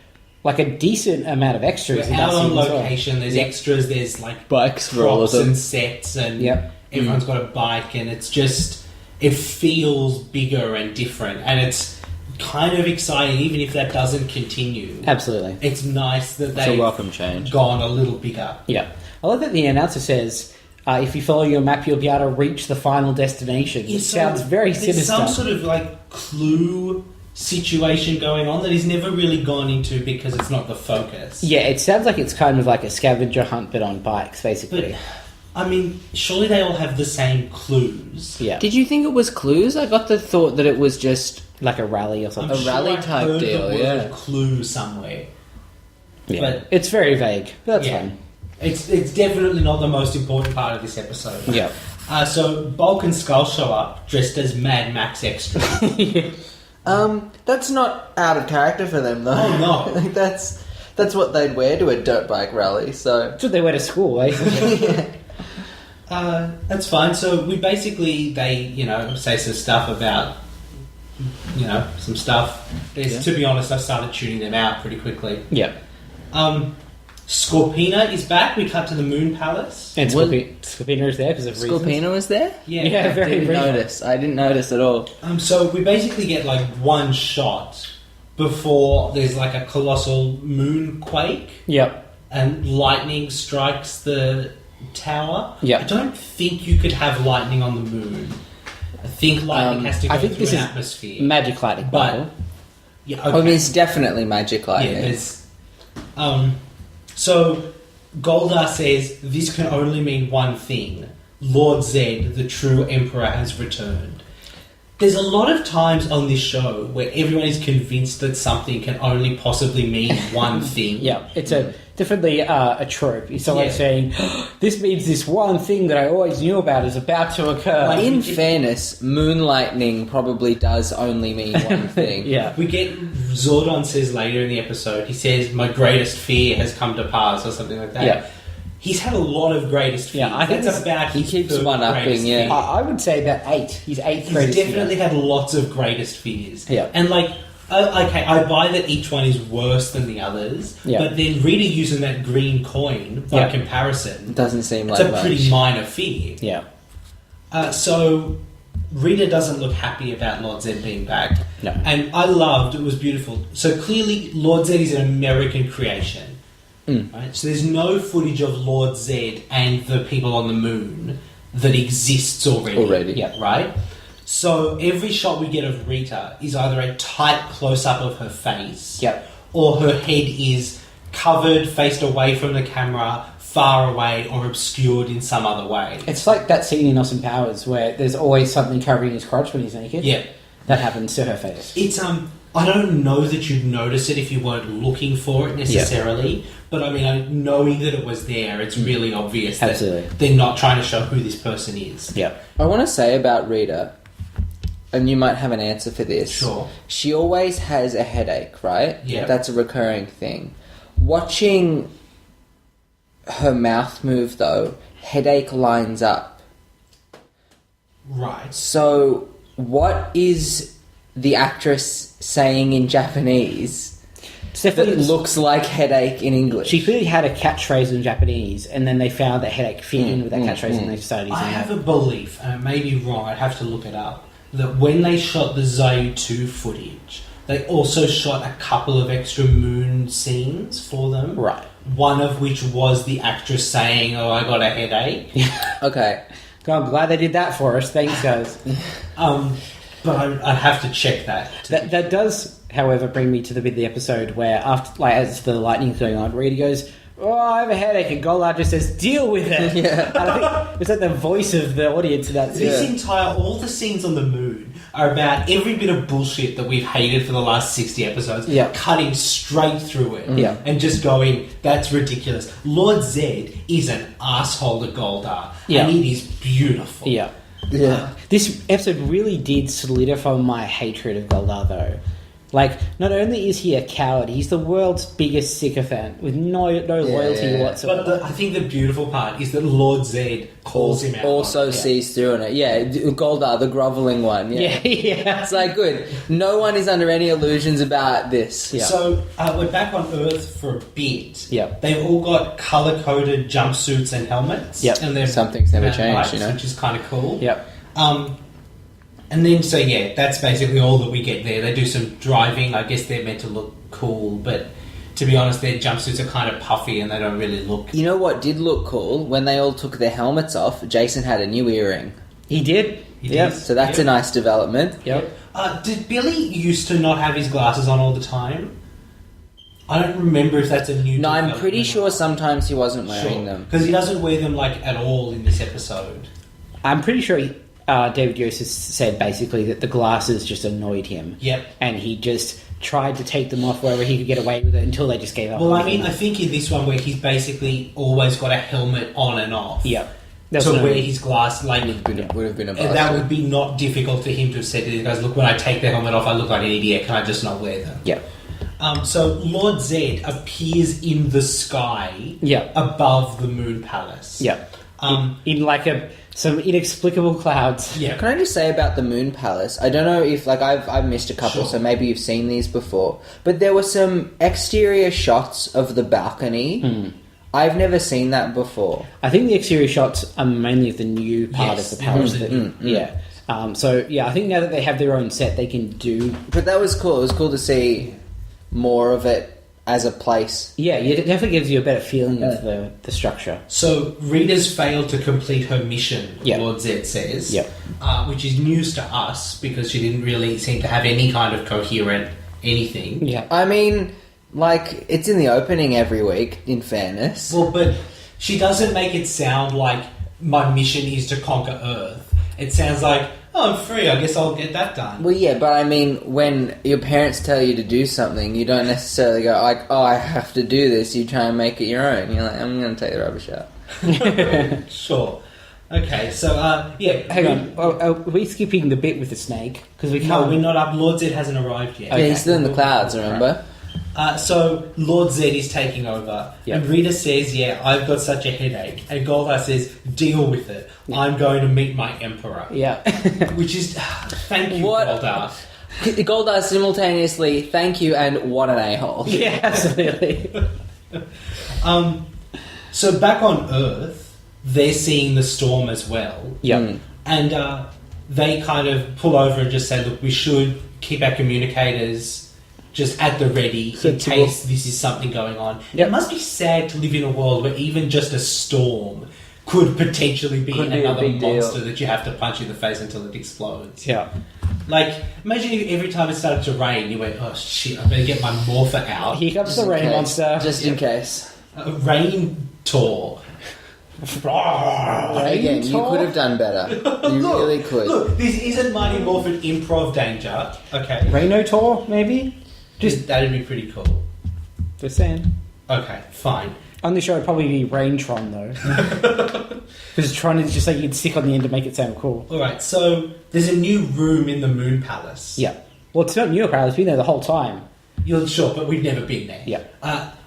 Like a decent amount of extras. We're in out that on scene as well. location, there's extras, there's like Bikes for all of props them. and sets, and Yep. everyone's got a bike, and it's just, it feels bigger and different, and it's kind of exciting, even if that doesn't continue. Absolutely. It's nice that It's a they've welcome change. gone a little bigger. Yeah. I love that the announcer says, if you follow your map, you'll be able to reach the final destination. Yeah, It so sounds very there's sinister. some sort of like clue situation going on that he's never really gone into because it's not the focus. Yeah, it sounds like it's kind of like a scavenger hunt, but on bikes, basically. But, I mean, surely they all have the same clues. Yeah. Did you think it was clues? I got the thought that it was just Like a rally or I'm something. A rally I've type heard deal, the word yeah. clue somewhere. Yeah. But It's very vague, but that's yeah, fine. it's definitely not the most important part of this episode. Yeah. So Bulk and Skull show up dressed as Mad Max extras. That's not out of character for them, though. Oh, no. Like, that's what they'd wear to a dirt bike rally, so... That's what they wear to school, basically. That's fine. So they say some stuff about, some stuff. To be honest, I started tuning them out pretty quickly. Yeah. Scorpina is back. We cut to the Moon Palace. And Scorpina is there because of reasons. Scorpina was there? Yeah. I didn't notice at all. So we basically get like one shot before there's like a colossal moonquake Yep. and lightning strikes the tower. Yep. I don't think you could have lightning on the moon. I think lightning has to go through an atmosphere. Magic lightning, But Michael. yeah, Oh, okay. it's definitely magic lightning. Yeah, there's. So Goldar says this can only mean one thing: Lord Zed, the true Emperor, has returned. There's a lot of times on this show where everyone is convinced that something can only possibly mean one thing. Yeah, it's definitely a trope. It's always saying, this means this one thing that I always knew about is about to occur. In fairness, moonlightning probably does only mean one thing. Yeah. We get Zordon says later in the episode, he says, my greatest fear has come to pass, or something like that. Yeah. He's had a lot of greatest fears. Yeah, I think that's about he his keeps third one-upping, greatest yeah. fear. I would say about 8. He's 8th He's greatest. definitely had lots of greatest fears. Yeah. And okay, I buy that each one is worse than the others, Yeah. but then Rita using that green coin by Yeah. comparison, Doesn't seem like it's a much. pretty minor fear. Yeah. So Rita doesn't look happy about Lord Zed being back. No. And I loved, it was beautiful. So clearly Lord Zed is an American creation. Right? So there's no footage of Lord Zed and the people on the moon that exists already. Yeah. Right? So every shot we get of Rita is either a tight close-up of her face, Yep. or her head is covered, faced away from the camera, far away, or obscured in some other way. It's like that scene in Austin Powers where there's always something covering his crotch when he's naked. Yeah. That happens to her face. It's I don't know that you'd notice it if you weren't looking for it necessarily, but I mean, knowing that it was there, it's really obvious that Absolutely. they're not trying to show who this person is. Yeah. I want to say about Rita, and you might have an answer for this. Sure. She always has a headache, right? Yeah. That's a recurring thing. Watching her mouth move, though, headache lines up. Right. So, what is the actress saying in Japanese It's that definitely looks like headache in English? She clearly had a catchphrase in Japanese, and then they found that headache fit in with that catchphrase, and they started using I that. have a belief, and it may be wrong, I'd have to look it up, that when they shot the Zayu 2 footage, they also shot a couple of extra moon scenes for them. Right. One of which was the actress saying, oh, I got a headache. Okay. God, I'm glad they did that for us. Thanks, guys. But I'd have to check that. That does, however, bring me to the bit of the episode where, after, as the lightning's going on, Rita goes, "Oh, I have a headache," and Goldar just says, "Deal with it." Yeah. And I think it's like the voice of the audience in that scene. This all the scenes on the moon are about every bit of bullshit that we've hated for the last 60 episodes, Yeah. cutting straight through it, Yeah. and just going, that's ridiculous. Lord Zed is an asshole to Goldar, Yeah. and it is beautiful. Yeah. Yeah. This episode really did solidify my hatred of Goldar, though. Like, not only is he a coward, he's the world's biggest sycophant with no loyalty Yeah. whatsoever. But I think the beautiful part is that Lord Zed calls him out. Also sees through on it. Yeah, Goldar, the grovelling one. Yeah. Yeah. It's like, good. No one is under any illusions about this. Yeah. So we're back on Earth for a bit. Yeah. They've all got colour-coded jumpsuits and helmets. Yep. And they're Something's never and changed, lights, you know? which is kind of cool. Yep. And then, so yeah, that's basically all that we get there. They do some driving. I guess they're meant to look cool, but to be honest, their jumpsuits are kind of puffy and they don't really look... You know what did look cool? When they all took their helmets off, Jason had a new earring. He did. Yep. So that's a nice development. Yep. Did Billy used to not have his glasses on all the time? I don't remember if that's a new... No, I'm pretty sure sometimes he wasn't wearing them. Because he doesn't wear them, like, at all in this episode. I'm pretty sure David Yost has said basically that the glasses just annoyed him. Yep. And he just tried to take them off wherever he could get away with it until they just gave up. Well, on I mean, him. I think in this one where he's basically always got a helmet on and off. Yeah. That's To what I wear mean. his glass, like... Would have been a And that would be not difficult for him to have said to these guys, look, when I take the helmet off, I look like an idiot. Can I just not wear them? Yeah. So Lord Zed appears in the sky Yeah. above the Moon Palace. Yeah. In like some inexplicable clouds. Yeah. Can I just say about the Moon Palace? I don't know if, like, I've missed a couple, Sure. so maybe you've seen these before. But there were some exterior shots of the balcony. I've never seen that before. I think the exterior shots are mainly of the new part Yes, of the palace. they're that- Yeah. So, yeah, I think now that they have their own set, they can do... But that was cool. It was cool to see more of it as a place. Yeah, it definitely gives you a better feeling of the structure. So Rita's failed to complete her mission, Yeah. Lord Zed says. Yeah. Which is news to us because she didn't really seem to have any kind of coherent anything. Yeah. I mean, like, it's in the opening every week, in fairness. Well, but she doesn't make it sound like my mission is to conquer Earth. It sounds like, Oh, I'm free. I guess I'll get that done. Well, yeah, but I mean, when your parents tell you to do something, you don't necessarily go like, "Oh, I have to do this." You try and make it your own. You're like, "I'm going to take the rubbish out." Sure. Okay, so, Hang on. Are we skipping the bit with the snake? Because we No, can't. we're not up. Lord Zed hasn't arrived yet. Yeah, he's still in the clouds, remember? So Lord Zed is taking over, Yep. and Rita says, "Yeah, I've got such a headache," and Goldar says, "Deal with it. I'm going to meet my emperor." Yeah. Which is, thank you, What? Goldar. Goldar simultaneously, thank you, and what an a-hole. Yeah, absolutely. So back on Earth, they're seeing the storm as well. Yeah. And they kind of pull over and just say, "Look, we should keep our communicators just at the ready in case this is something going on." Yep. It must be sad to live in a world where even just a storm could potentially be Could be a another big deal. monster that you have to punch in the face until it explodes. Yeah. Like, imagine if every time it started to rain, you went, "Oh shit, I better get my morpher out." Here comes the rain Okay, monster. Just in case. Rain tour. Again, you could have done better. You really could. Look, this isn't Mighty Morphin Improv Danger, okay? Rainotor, maybe? Just that'd be pretty cool. Just saying. Okay, fine. On the show, it'd probably be Raintron, though. Because Tron is just like you'd stick on the end to make it sound cool. Alright, so there's a new room in the Moon Palace. Yeah. Well, it's not new, apparently. It's been there the whole time. You're sure, but we've never been there. Yeah.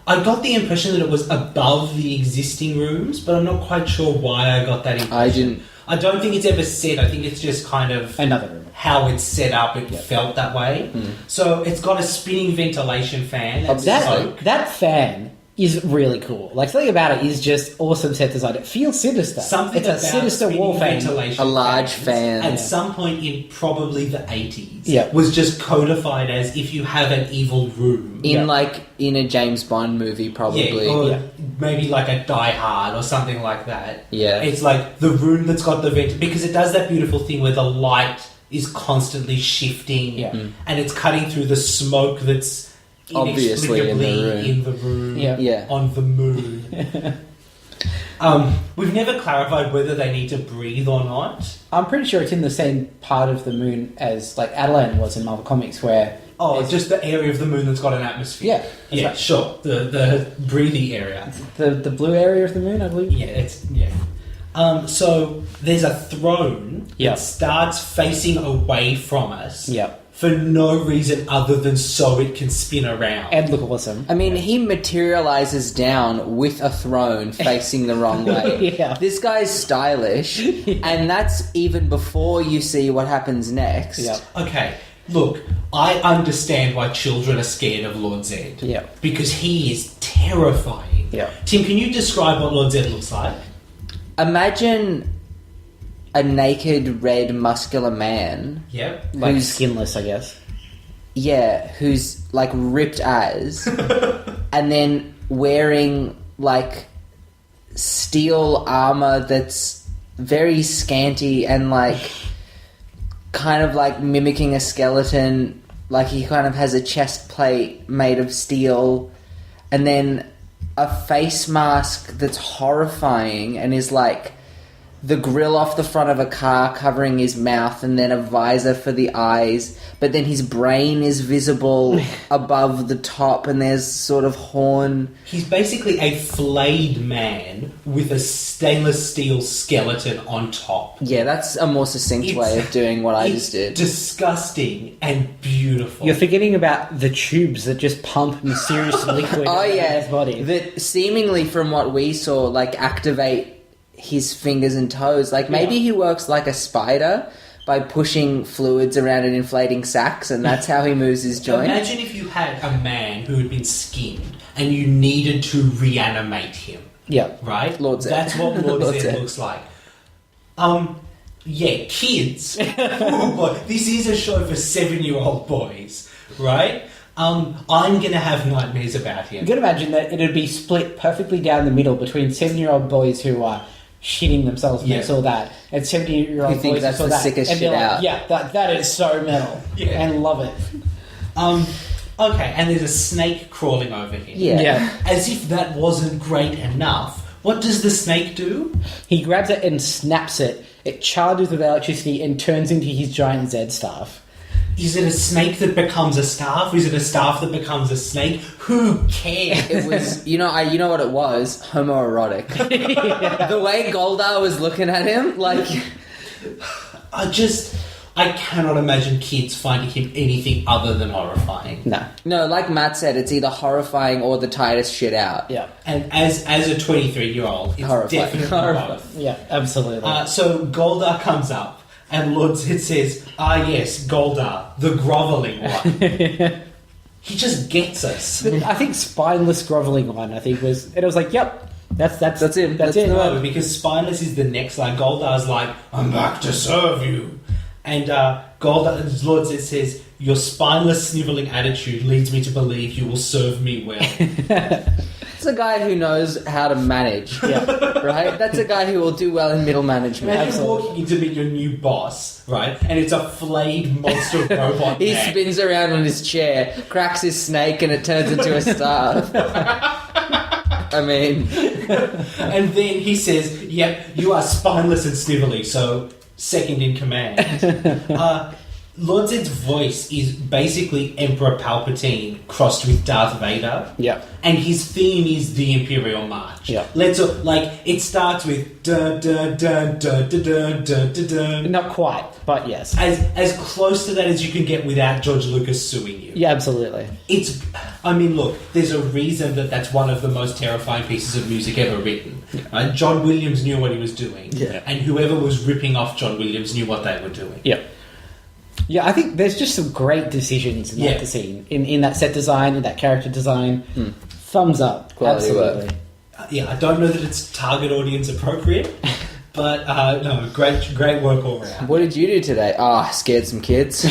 I got the impression that it was above the existing rooms, but I'm not quite sure why I got that impression. I didn't. I don't think it's ever said. I think it's just kind of Another room. how it's set up. It felt that way. So it's got a spinning ventilation fan. And smoke. That fan is really cool. Like, something about it is just awesome set design. It feels sinister. Something it's a about sinister spinning wall fan. ventilation A large fans fan. At some point in probably the 80s Yeah. was just codified as if you have an evil room. In a James Bond movie, probably. Or maybe like a Die Hard or something like that. Yeah. It's like the room that's got the vent, because it does that beautiful thing where the light is constantly shifting and it's cutting through the smoke that's Obviously inexplicably in the room Yeah. on the moon. We've never clarified whether they need to breathe or not. I'm pretty sure it's in the same part of the moon as, like, Adelan was in Marvel Comics, where... Oh, it's just the area of the moon that's got an atmosphere. Yeah, that's Yeah, right. sure. The breathy area. The blue area of the moon, I believe? So there's a throne Yeah. that starts facing away from us Yeah. for no reason other than so it can spin around. And look awesome. I mean, he materializes down with a throne facing the wrong way. Yeah. This guy's stylish, and that's even before you see what happens next. Yeah. Okay, look, I understand why children are scared of Lord Zed. Yeah. Because he is terrifying. Yeah. Tim, can you describe what Lord Zed looks like? Imagine a naked, red, muscular man. Yep. Like, Who's- skinless, I guess. Yeah, who's like ripped as, and then wearing like steel armor that's very scanty and like kind of like mimicking a skeleton. Like he kind of has a chest plate made of steel, and then a face mask that's horrifying and is like the grill off the front of a car covering his mouth, and then a visor for the eyes, but then his brain is visible above the top, and there's sort of horn. He's basically a flayed man with a stainless steel skeleton on top. Yeah, that's a more succinct way of doing what I just did. Disgusting and beautiful. You're forgetting about the tubes that just pump mysterious liquid Oh out of yeah, his body. that seemingly from what we saw, like activate his fingers and toes. Like maybe he works like a spider by pushing fluids around in inflating sacks, and that's how he moves his joint. Imagine if you had a man who had been skinned and you needed to reanimate him. Yeah. Right? Lord Zed. That's what Lord Lord Zed Zed. looks like. Yeah, kids. Oh boy, this is a show for 7-year-old boys, right? I'm gonna have nightmares about him. You can imagine that it'd be split perfectly down the middle between 7-year-old boys who are shitting themselves when they saw that, and 70-year-old Who think boys that's who saw the that. sickest and they're shit like, out. yeah, that is so metal. Yeah. And love it. Okay, and there's a snake crawling over him. Yeah. Yeah. As if that wasn't great enough, What does the snake do? He grabs it and snaps it. It charges with electricity and turns into his giant Z staff. Is it a snake that becomes a staff? Is it a staff that becomes a snake? Who cares? It was, you know what it was? Homoerotic. The way Goldar was looking at him, like... I cannot imagine kids finding him anything other than horrifying. No, like Matt said, it's either horrifying or the tightest shit out. Yeah. And as a 23-year-old, it's Horrifying. definitely Horrifying. both. Yeah, absolutely. So Goldar comes up, and Lord Zed says, yes, Goldar, the grovelling one. He just gets us. I think spineless groveling one, was... And I was like, yep, that's it. That's it. No, because spineless is the next line. Goldar's like, I'm back to serve you. And Lord Zed says, your spineless, snivelling attitude leads me to believe you will serve me well. It's a guy who knows how to manage, right? That's a guy who will do well in middle management. Imagine walking in to meet your new boss, right? And it's a flayed monster robot. He man. spins around on his chair, cracks his snake, and it turns into a staff. I mean... And then he says, yep, you are spineless and snivelly, so... second in command. Lord Zed's voice is basically Emperor Palpatine crossed with Darth Vader. Yeah. And his theme is the Imperial March. Yeah. It starts with da da da da da da da da da. Not quite, but yes. As close to that as you can get without George Lucas suing you. Yeah, absolutely. Look, there's a reason that's one of the most terrifying pieces of music ever written. Right? John Williams knew what he was doing. Yeah. And whoever was ripping off John Williams knew what they were doing. Yeah. Yeah, I think there's just some great decisions in that scene. In that set design, in that character design. Thumbs up. Quality absolutely. work. I don't know that it's target audience appropriate, but no, great work all around. What did you do today? I scared some kids.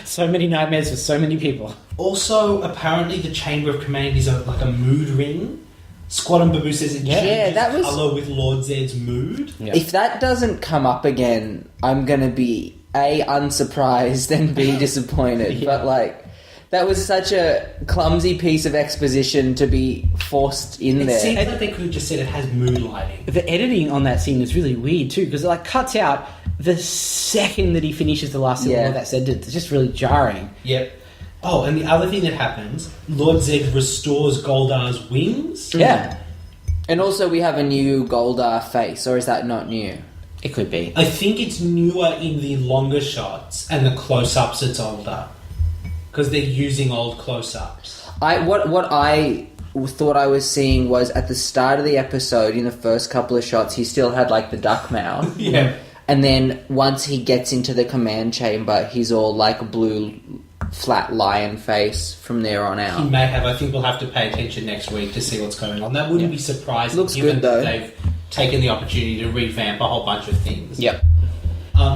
So many nightmares for so many people. Also, apparently the Chamber of Command is like a mood ring. Squad and Babu says it changes that was... colour with Lord Zed's mood. Yeah. If that doesn't come up again, I'm going to be A, unsurprised, and B, disappointed. But, that was such a clumsy piece of exposition to be forced in It there. seems like they could have just said it has mood lighting. The editing on that scene is really weird too, because it cuts out the second that he finishes the last syllable of that sentence. It's just really jarring. Yep. Oh, and the other thing that happens, Lord Zed restores Goldar's wings. Yeah. And also we have a new Goldar face, or is that not new? It could be. I think it's newer in the longer shots, and the close-ups it's older. Because they're using old close-ups. What I thought I was seeing was at the start of the episode, in the first couple of shots, he still had the duck mouth. Yeah. And then once he gets into the command chamber, he's all blue flat lion face from there on out. He may have. I think we'll have to pay attention next week to see what's going on. That wouldn't be surprising. Looks given good, though. that they've taken the opportunity to revamp a whole bunch of things. Yep.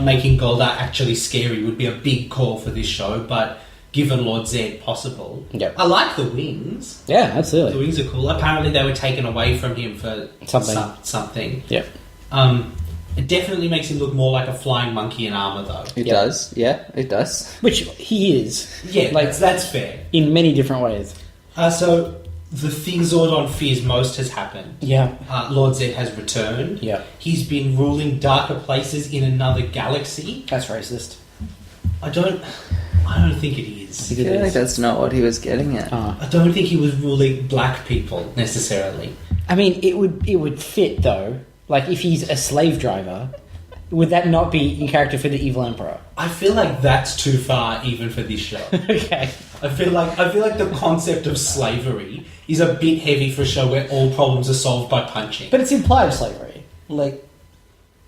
Making Goldar actually scary would be a big call for this show, but given Lord Zed possible. Yep. I like the wings. Yeah, The absolutely. wings are cool. Apparently they were taken away from him for something. Yeah. It definitely makes him look more like a flying monkey in armour, though. It does. Yeah, it does. Which he is. Yeah, that's fair. In many different ways. So, the thing Zordon fears most has happened. Yeah. Lord Zed has returned. Yeah. He's been ruling darker places in another galaxy. That's racist. I don't think it is. I feel like that's not what he was getting at. I don't think he was ruling black people, necessarily. I mean, it would fit, though. If he's a slave driver, would that not be in character for the evil emperor? I feel like that's too far even for this show. Okay. I feel like the concept of slavery is a bit heavy for a show where all problems are solved by punching. But it's implied slavery.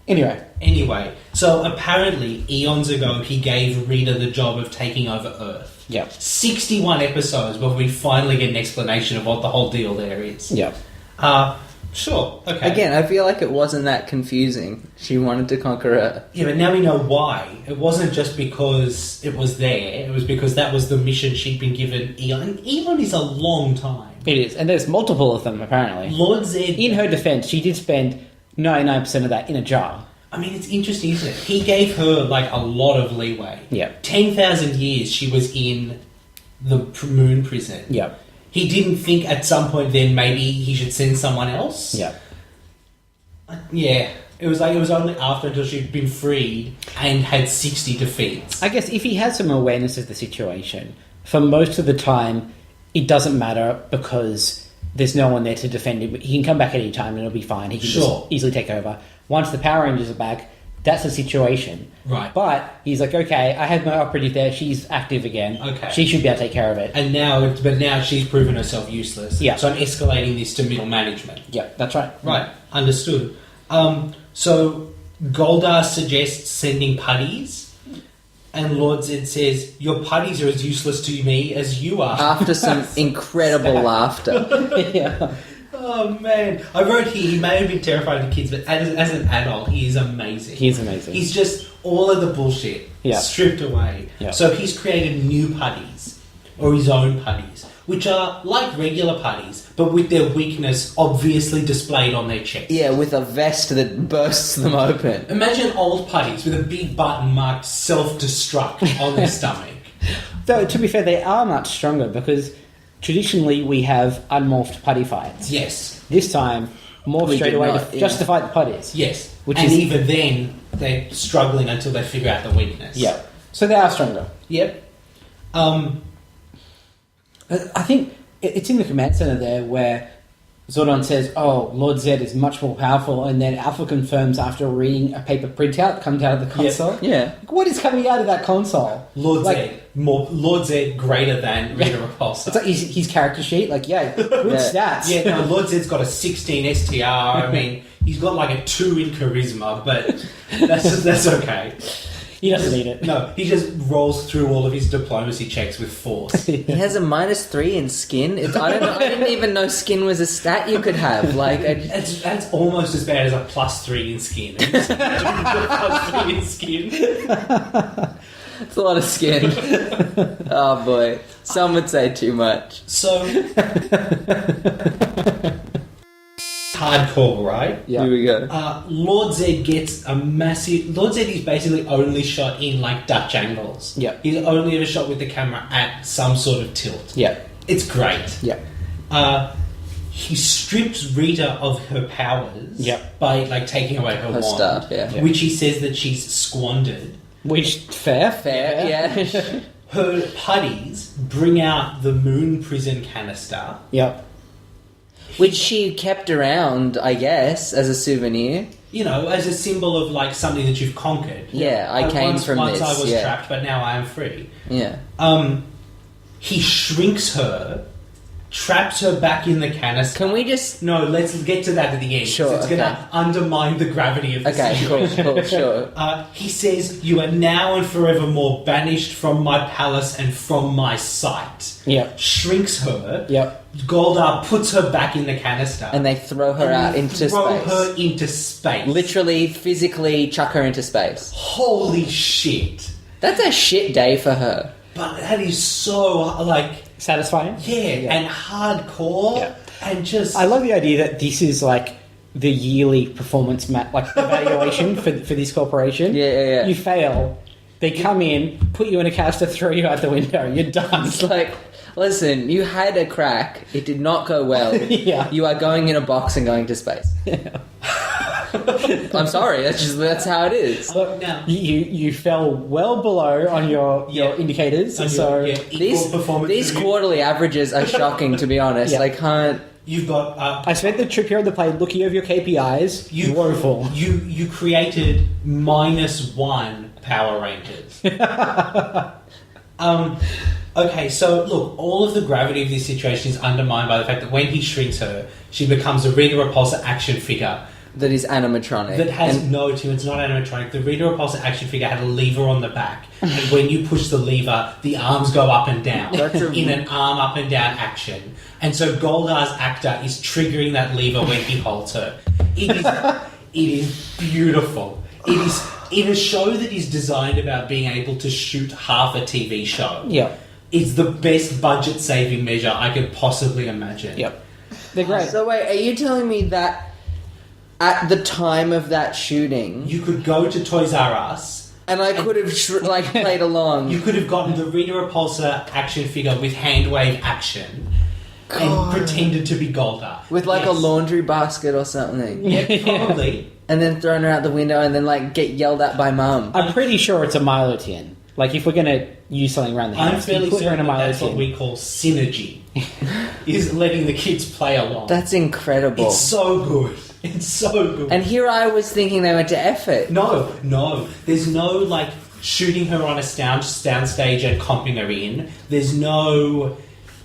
Anyway, so apparently eons ago he gave Rita the job of taking over Earth. Yeah. 61 episodes before we finally get an explanation of what the whole deal there is. Yeah. Sure, okay. Again, I feel like it wasn't that confusing. She wanted to conquer Earth. Yeah, but now we know why. It wasn't just because it was there. It was because that was the mission she'd been given eon. And eon is a long time. It is. And there's multiple of them, apparently. Lord Zed... In her defense, she did spend 99% of that in a jar. I mean, it's interesting, isn't it? He gave her, a lot of leeway. Yeah. 10,000 years she was in the moon prison. Yeah. he didn't think at some point then maybe he should send someone else. Yeah. Yeah. It was only after until she'd been freed and had 60 defeats. I guess if he has some awareness of the situation, for most of the time, it doesn't matter because there's no one there to defend him. He can come back at any time and it'll be fine. He can just easily take over. Once the Power Rangers are back, that's the situation. Right. But he's like, okay, I have my operative there. She's active again. Okay. She should be able to take care of it. And now she's proven herself useless. Yeah. So I'm escalating this to middle management. Yeah, that's right. Right. Understood. So Goldar suggests sending putties, and Lord Zed says, your putties are as useless to me as you are. After some incredible laughter. Yeah. Oh, man. I wrote here, he may have been terrified of the kids, but as an adult, he is amazing. He is amazing. He's just all of the bullshit stripped away. Yeah. So he's created new putties, or his own putties, which are like regular putties, but with their weakness obviously displayed on their chest. Yeah, with a vest that bursts them open. Imagine old putties with a big button marked self-destruct on their stomach. Though, to be fair, they are much stronger because traditionally we have unmorphed putty fights. Yes. This time, morph We straight did away not, to justify the putties. Yes. Which and is- even then, they're struggling until they figure out the weakness. Yeah. So they are stronger. Yep. I think it's in the command center there where Zordon says, oh, Lord Zed is much more powerful, and then Alpha confirms after reading a paper printout that comes out of the console. Yeah. Like, what is coming out of that console? Lord Like- Zed. Lord Zed greater than Rita Repulsa. It's like his character sheet, like, yeah, good stats. Yeah, no, Lord Zed's got a 16 STR. I mean, he's got like a 2 in charisma, but that's okay. He doesn't need it. No, he just rolls through all of his diplomacy checks with force. He has a -3 in skin. I don't know. I didn't even know skin was a stat you could have. Like, That's almost as bad as a +3 in skin. +3 in skin. it's a lot of skin. Oh boy, some would say too much. So hardcore, right? Yeah. Here we go. Lord Zed gets a massive... Lord Zed is basically only shot in, like, Dutch angles. Yeah. He's only ever shot with the camera at some sort of tilt. Yeah. It's great. Yeah. He strips Rita of her powers Yep. by, like, taking away her wand. staff, yeah. Which he says that she's squandered. Which, fair. Fair, yeah. Her putties bring out the moon prison canister. Yep. Which she kept around, I guess, as a souvenir. You know, as a symbol of, like, something that you've conquered. Yeah, I came from once this, I was yeah. trapped, but now I am free. Yeah. He shrinks her, traps her back in the canister. Can we just... No, let's get to that at the end. 'cause Sure, it's going okay. to undermine the gravity of the Okay, situation. cool, sure. He says, you are now and forevermore banished from my palace and from my sight. Yep. Shrinks her. Yep. Goldar puts her back in the canister. And they throw her and out they into throw space. her into space. Literally, physically chuck her into space. Holy shit. That's a shit day for her. But that is so, like... Satisfying? and hardcore. Yeah. And just... I love the idea that this is like the yearly performance evaluation for this corporation. Yeah. You fail, they come in, put you in a canister, throw you out the window, you're done. It's like, listen, you had a crack. It did not go well. Yeah. You are going in a box and going to space. Yeah. I'm sorry. That's how it is. Look, now... You fell well below on your indicators, on your- so equal These performance review. quarterly averages are shocking, to be honest. Yeah. I can't. You've got... I spent the trip here on the plane looking over your KPIs. Woeful. You created -1 Power Rangers. Okay, so look, all of the gravity of this situation is undermined by the fact that when he shrinks her, she becomes a Rita Repulsa action figure That is animatronic. that has And no, Tim, it's not animatronic. The Rita Repulsa action figure had a lever on the back, and when you push the lever, the arms go up and down in an arm up and down action. And so Goldar's actor is triggering that lever when he holds her. It is beautiful. It is in a show that is designed about being able to shoot half a TV show. Yeah. It's the best budget saving measure I could possibly imagine. Yep. They're great. So wait, are you telling me that at the time of that shooting, You could go to Toys R Us. and I could have played along? You could have gotten the Rita Repulsa action figure with hand wave action. God. and pretended to be Golda. With like a Yes. laundry basket or something. Yeah, probably. And then thrown her out the window and then like get yelled at by mum. I'm pretty sure it's a Milo tin. Like, if we're going to use something around the I'm house, fairly put her in a certain Milo that's what tin. we call synergy. Is letting the kids play along. That's incredible. It's so good. It's so good. And here I was thinking they went to effort. No. There's no, like, shooting her on a soundstage and comping her in. There's no,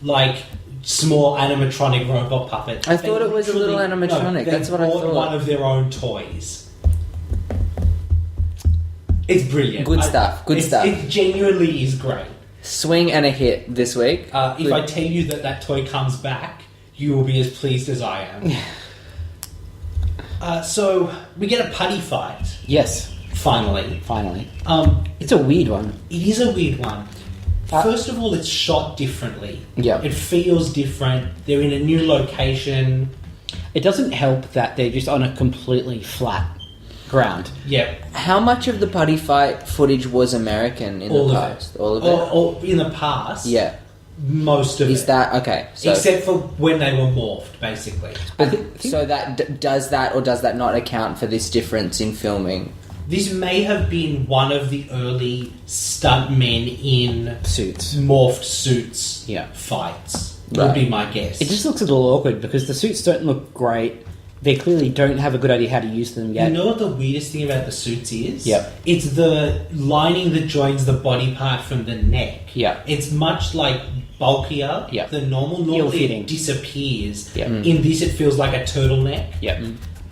like, small animatronic robot puppet. I thought it was a little animatronic. They That's what I bought thought. one of their own toys. It's brilliant. Good stuff. Good stuff. It genuinely is great. Swing and a hit this week. If I tell you that toy comes back, you will be as pleased as I am. So we get a putty fight. Yes, Finally. it's a weird one. It is a weird one. First of all, it's shot differently. Yeah. It feels different. They're in a new location. It doesn't help that they're just on a completely flat ground. Yeah. How much of the putty fight footage was American in All the of past? it. All of it? Or in the past. Yeah. Most of Is it. that... Okay. So, Except for when they were morphed, basically. so that does that or does that not account for this difference in filming? This may have been one of the early stuntmen in Suits. morphed suits Yeah. fights. Right. Would be my guess. It just looks a little awkward because the suits don't look great. They clearly don't have a good idea how to use them yet. You know what the weirdest thing about the suits is? Yep. It's the lining that joins the body part from the neck. Yeah. It's much like bulkier Yep. than normal. Normally Ill-fitting. it disappears. Yep. In this it feels like a turtleneck. Yep.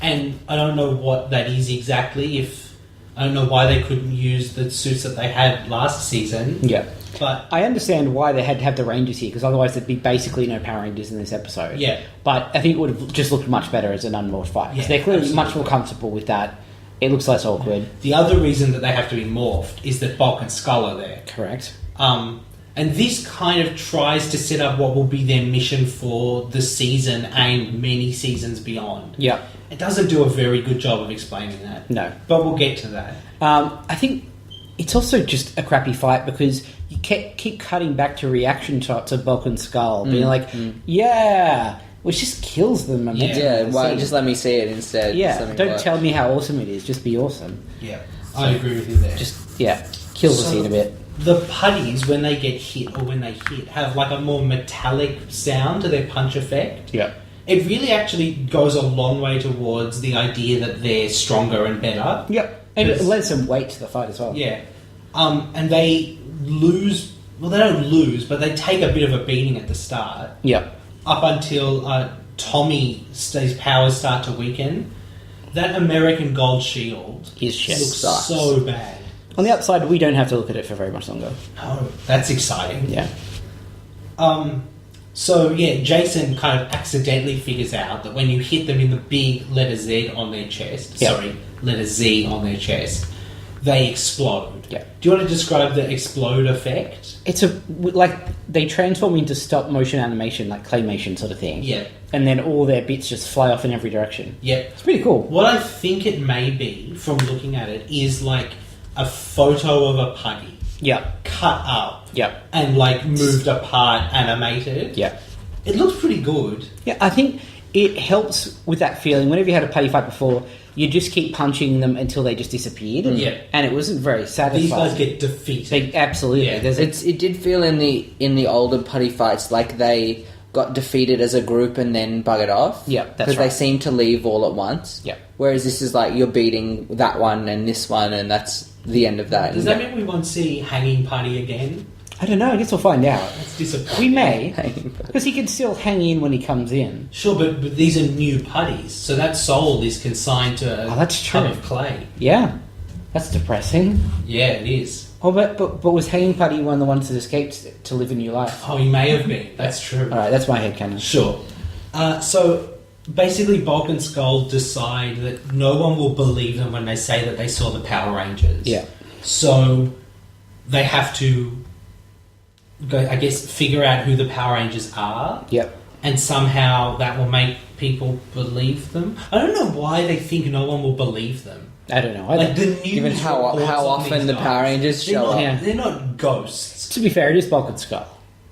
And I don't know what that is exactly. I don't know why they couldn't use the suits that they had last season. Yeah. But I understand why they had to have the Rangers here, because otherwise there'd be basically no Power Rangers in this episode. Yeah. But I think it would have just looked much better as an unmorphed fight. 'Cause Yeah, they're clearly much absolutely. more comfortable with that. It looks less awkward. the other reason that they have to be morphed is that Bulk and Skull are there. Correct. And this kind of tries to set up what will be their mission for the season and many seasons beyond. Yeah. It doesn't do a very good job of explaining that. No. But we'll get to that. I think it's also just a crappy fight because you keep cutting back to reaction shots of Bulk and Skull, being like, yeah, which just kills the momentum. Yeah, of the why scene. just let me see it instead. Yeah, Something don't work. tell me how awesome it is, just be awesome. Yeah, I agree with you there. Just, yeah, kills the So- scene a bit. The putties, when they get hit or when they hit, have like a more metallic sound to their punch effect. Yeah. It really actually goes a long way towards the idea that they're stronger and better. Yep. And it 'Cause- lends some weight to the fight as well. Yeah. And they lose... Well, they don't lose, but they take a bit of a beating at the start. Yep. Up until Tommy's powers start to weaken. That American Gold Shield His shit looks sucks. so bad. On the outside, we don't have to look at it for very much longer. Oh, that's exciting. Yeah. So, yeah, Jason kind of accidentally figures out that when you hit them in the big letter Z on their chest, Yeah. letter Z on their chest, they explode. Yeah. Do you want to describe the explode effect? It's like they transform into stop motion animation, like claymation sort of thing. Yeah. And then all their bits just fly off in every direction. Yeah. It's pretty cool. What I think it may be, from looking at it, is like a photo of a putty Yeah. cut up Yeah. and like moved apart, animated. Yeah. It looks pretty good. Yeah, I think it helps with that feeling. Whenever you had a putty fight before, you just keep punching them until they just disappeared. Yeah. And it wasn't very satisfying. These guys get defeated. They, absolutely. Yeah. There's It did feel in the older putty fights like they got defeated as a group and then buggered off. Yeah, that's Because they right. seem to leave all at once. Yeah. Whereas this is like you're beating that one and this one and that's the end of that. Does that mean we won't see Hanging Putty again? I don't know. I guess we'll find out. That's disappointing. We may. Because he can still hang in when he comes in. Sure, but these are new putties, so that soul is consigned to a Oh, that's tub true. of clay. Yeah. That's depressing. Yeah, it is. Oh, but was Hanging Putty one of the ones that escaped to live a new life? Oh, he may have been. That's true. Alright, that's my headcanon. Sure. So basically, Bulk and Skull decide that no one will believe them when they say that they saw the Power Rangers. Yeah. So they have to go, I guess, figure out who the Power Rangers are. Yep. And somehow that will make people believe them. I don't know why they think no one will believe them. I don't know. Like the news Given how reports on often these the guys, Power Rangers they're show not, up. Yeah. They're not ghosts. To be fair, it is Bulk and Skull.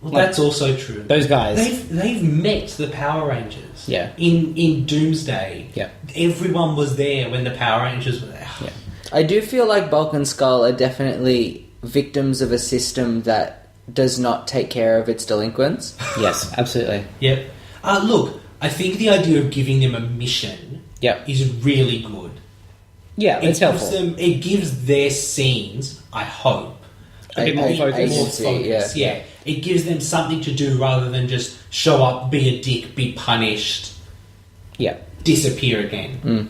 Well, that's also true. Those guys. They've met the Power Rangers. Yeah. In Doomsday. Yeah. Everyone was there when the Power Rangers were there. Yeah. I do feel like Bulk and Skull are definitely victims of a system that does not take care of its delinquents. Yes, absolutely. Yep. Look, I think the idea of giving them a mission Yep. is really good. Yeah, it's helpful. It gives their scenes, I hope, A bit more focus. Agency, yeah. It gives them something to do rather than just show up, be a dick, be punished, Yeah. disappear again.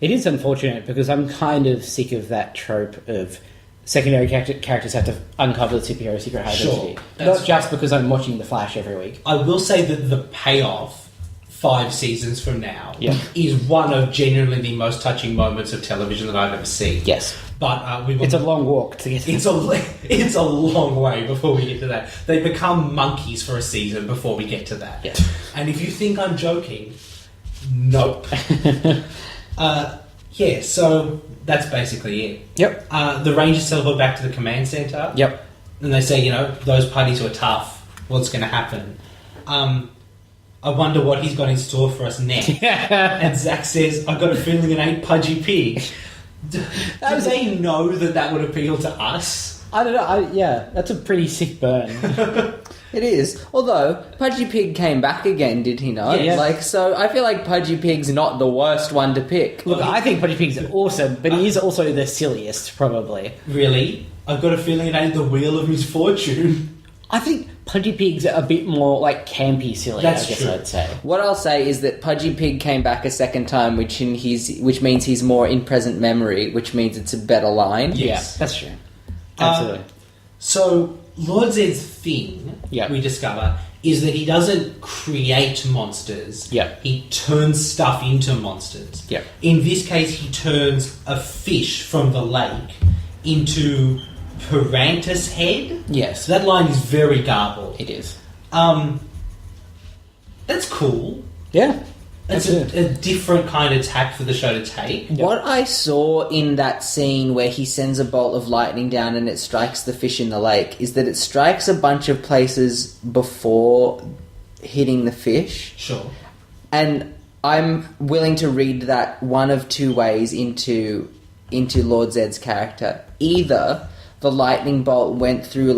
It is unfortunate because I'm kind of sick of that trope of secondary characters have to uncover the superhero secret identity. Sure, Not just because I'm watching The Flash every week. I will say that the payoff 5 seasons from now Yeah. is one of genuinely the most touching moments of television that I've ever seen. Yes. But It's a long walk to get to it's a long way before we get to that. They become monkeys for a season before we get to that. Yeah. And if you think I'm joking, nope. Yeah, so that's basically it. Yep. The Rangers teleport back to the command center. Yep. And they say, those putties were tough. What's going to happen? I wonder what he's got in store for us next. And Zack says, I've got a feeling it ain't Pudgy Pig. Do they know that would appeal to us? I don't know. Yeah, that's a pretty sick burn. It is. Although, Pudgy Pig came back again, did he not? Yes. So I feel like Pudgy Pig's not the worst one to pick. Look, I think Pudgy Pig's awesome, but he is also the silliest, probably. Really? I've got a feeling it ain't the wheel of misfortune. I think Pudgy Pig's a bit more, campy silly, That's I guess true. I'd say. What I'll say is that Pudgy Pig came back a second time, which means he's more in present memory, which means it's a better line. Yes. Yeah, that's true. Absolutely. So, Lord Zed's thing, Yep. we discover, is that he doesn't create monsters. Yep. He turns stuff into monsters. Yep. In this case, he turns a fish from the lake into Pirantis head. Yes. So that line is very garbled. It is. That's cool. Yeah. It's a different kind of tack for the show to take. What I saw in that scene where he sends a bolt of lightning down and it strikes the fish in the lake is that it strikes a bunch of places before hitting the fish. Sure. And I'm willing to read that one of two ways into Lord Zed's character. Either the lightning bolt went through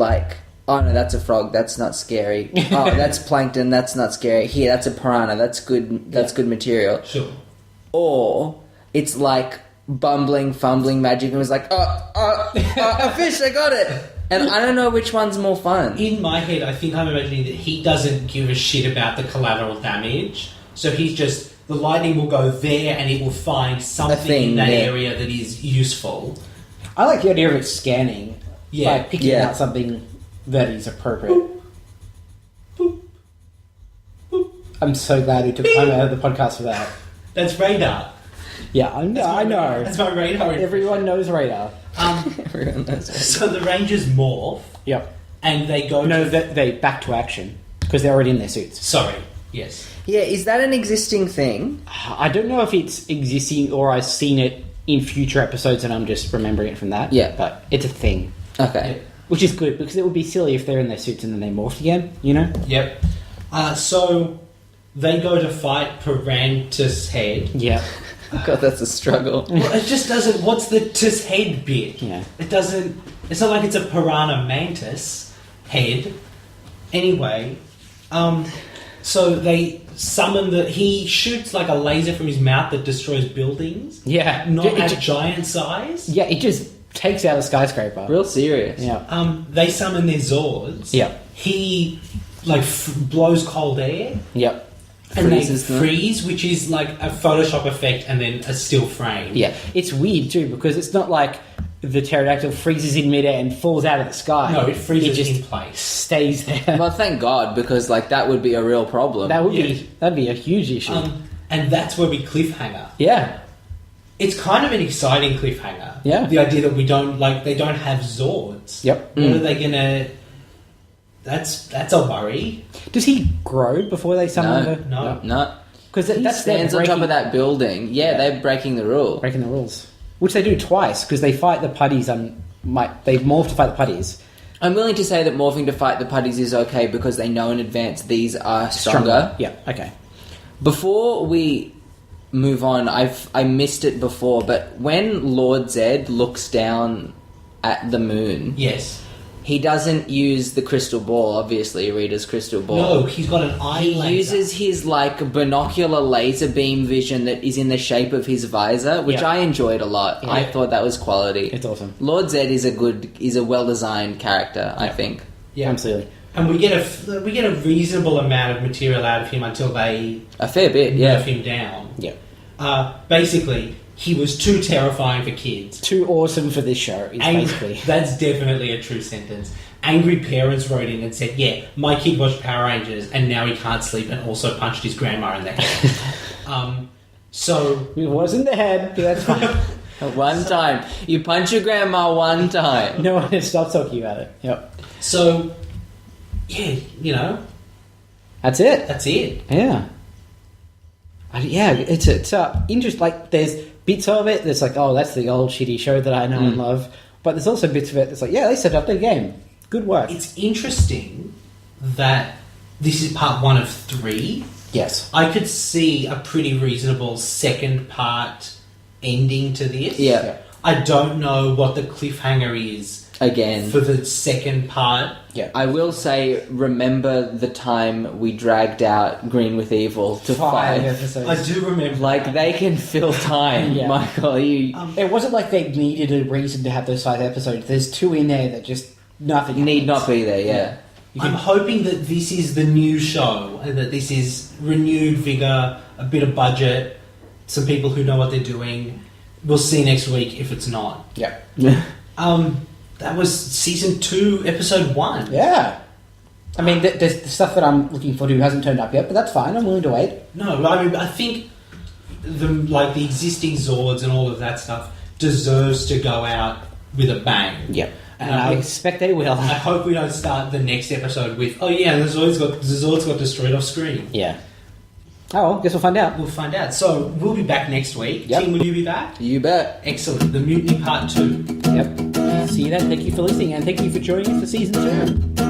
oh no, that's a frog, that's not scary. Oh, that's plankton, that's not scary. Here, that's a piranha, that's good material. Sure. Or it's like bumbling, fumbling magic and was like, a fish, I got it. And I don't know which one's more fun. In my head, I think I'm imagining that he doesn't give a shit about the collateral damage. So he's just, the lightning will go there and it will find something in that area that is useful. I like the idea of it scanning. Yeah. Picking out something that is appropriate. Boop. Boop. Boop. I'm so glad we took time out of the podcast for that. That's radar. Yeah, I know. That's my radar. Everyone knows radar. Everyone knows it. So the Rangers morph Yep. and they go No, they back to action because they're already in their suits. Sorry. Yes. Yeah, is that an existing thing? I don't know if it's existing or I've seen it in future episodes and I'm just remembering it from that. Yeah. But it's a thing. Okay. Which is good because it would be silly if they're in their suits and then they morphed again, Yep. So they go to fight Pirantis head. Yeah. God, that's a struggle. Well, it just doesn't. What's the tis head bit? Yeah. It doesn't. It's not like it's a piranha mantis head. Anyway, so they summon he shoots like a laser from his mouth that destroys buildings. Yeah. Not It- at giant size. Yeah, it just takes out a skyscraper. Real serious. Yeah. They summon their Zords. Yeah. He blows cold air. Yep. And Freezes they them. freeze, which is like a Photoshop effect and then a still frame. Yeah. It's weird too because it's not like the pterodactyl freezes in midair and falls out of the sky. No, it freezes just in place. stays there. Well, thank God, because that would be a real problem. That'd be a huge issue. And that's where we cliffhanger. Yeah. It's kind of an exciting cliffhanger. Yeah. The idea that they don't have Zords. Yep. What are they gonna... That's a worry. Does he grow before they summon No. the... No. No. Because He that's stands on top of that building. Yeah, they're breaking the rule. breaking the rules. Which they do twice, because they fight the putties they morph to fight the putties. I'm willing to say that morphing to fight the putties is okay because they know in advance these are stronger. Yeah, okay. Before we move on, I missed it before, but when Lord Zed looks down at the moon, Yes. he doesn't use the crystal ball, obviously, Rita's crystal ball. No, he's got an eye He laser. uses his like binocular laser beam vision that is in the shape of his visor, which Yeah. I enjoyed a lot. Yeah. I thought that was quality. It's awesome. Lord Zed is a well designed character, I think. Yeah. Absolutely. And we get a reasonable amount of material out of him until they A fair bit, yeah. nerf him down. Yeah. Basically, he was too terrifying for kids. Too awesome for this show, is basically. That's definitely a true sentence. Angry parents wrote in and said, yeah, my kid watched Power Rangers and now he can't sleep and also punched his grandma in the head. So... It was in the head, but that's fine. One time. You punch your grandma one time. No one has stopped talking about it. Yep. So, yeah, you know, That's it. that's it. Yeah. Yeah, it's interesting. Like, there's bits of it that's like, oh, that's the old shitty show that I know and love. But there's also bits of it that's like, yeah, they set up their game. Good work. It's interesting that this is part 1 of 3. Yes. I could see a pretty reasonable second part ending to this. Yeah. I don't know what the cliffhanger is Again. for the second part. Yeah. I will say, remember the time we dragged out Green with Evil to 5. episodes. I do remember. Like, they can fill time, Yeah. Michael. You It wasn't like they needed a reason to have those 5 episodes. There's 2 in there that just nothing need happens. not be there, yeah. I'm hoping that this is the new show and that this is renewed vigor, a bit of budget, some people who know what they're doing. We'll see next week if it's not. Yeah. That was season 2, episode 1. Yeah. I mean, there's the stuff that I'm looking forward to hasn't turned up yet, but that's fine. I'm willing to wait. No, I mean, I think the existing Zords and all of that stuff deserves to go out with a bang. Yep. And And I expect they will. I hope we don't start the next episode with, oh yeah, the Zords got destroyed off screen. Yeah. Oh, well, guess we'll find out. We'll find out. So we'll be back next week. Yep. Team, will you be back? You bet. Excellent. The Mutiny Part 2. Yep. See you then. Thank you for listening, and thank you for joining us for season 2.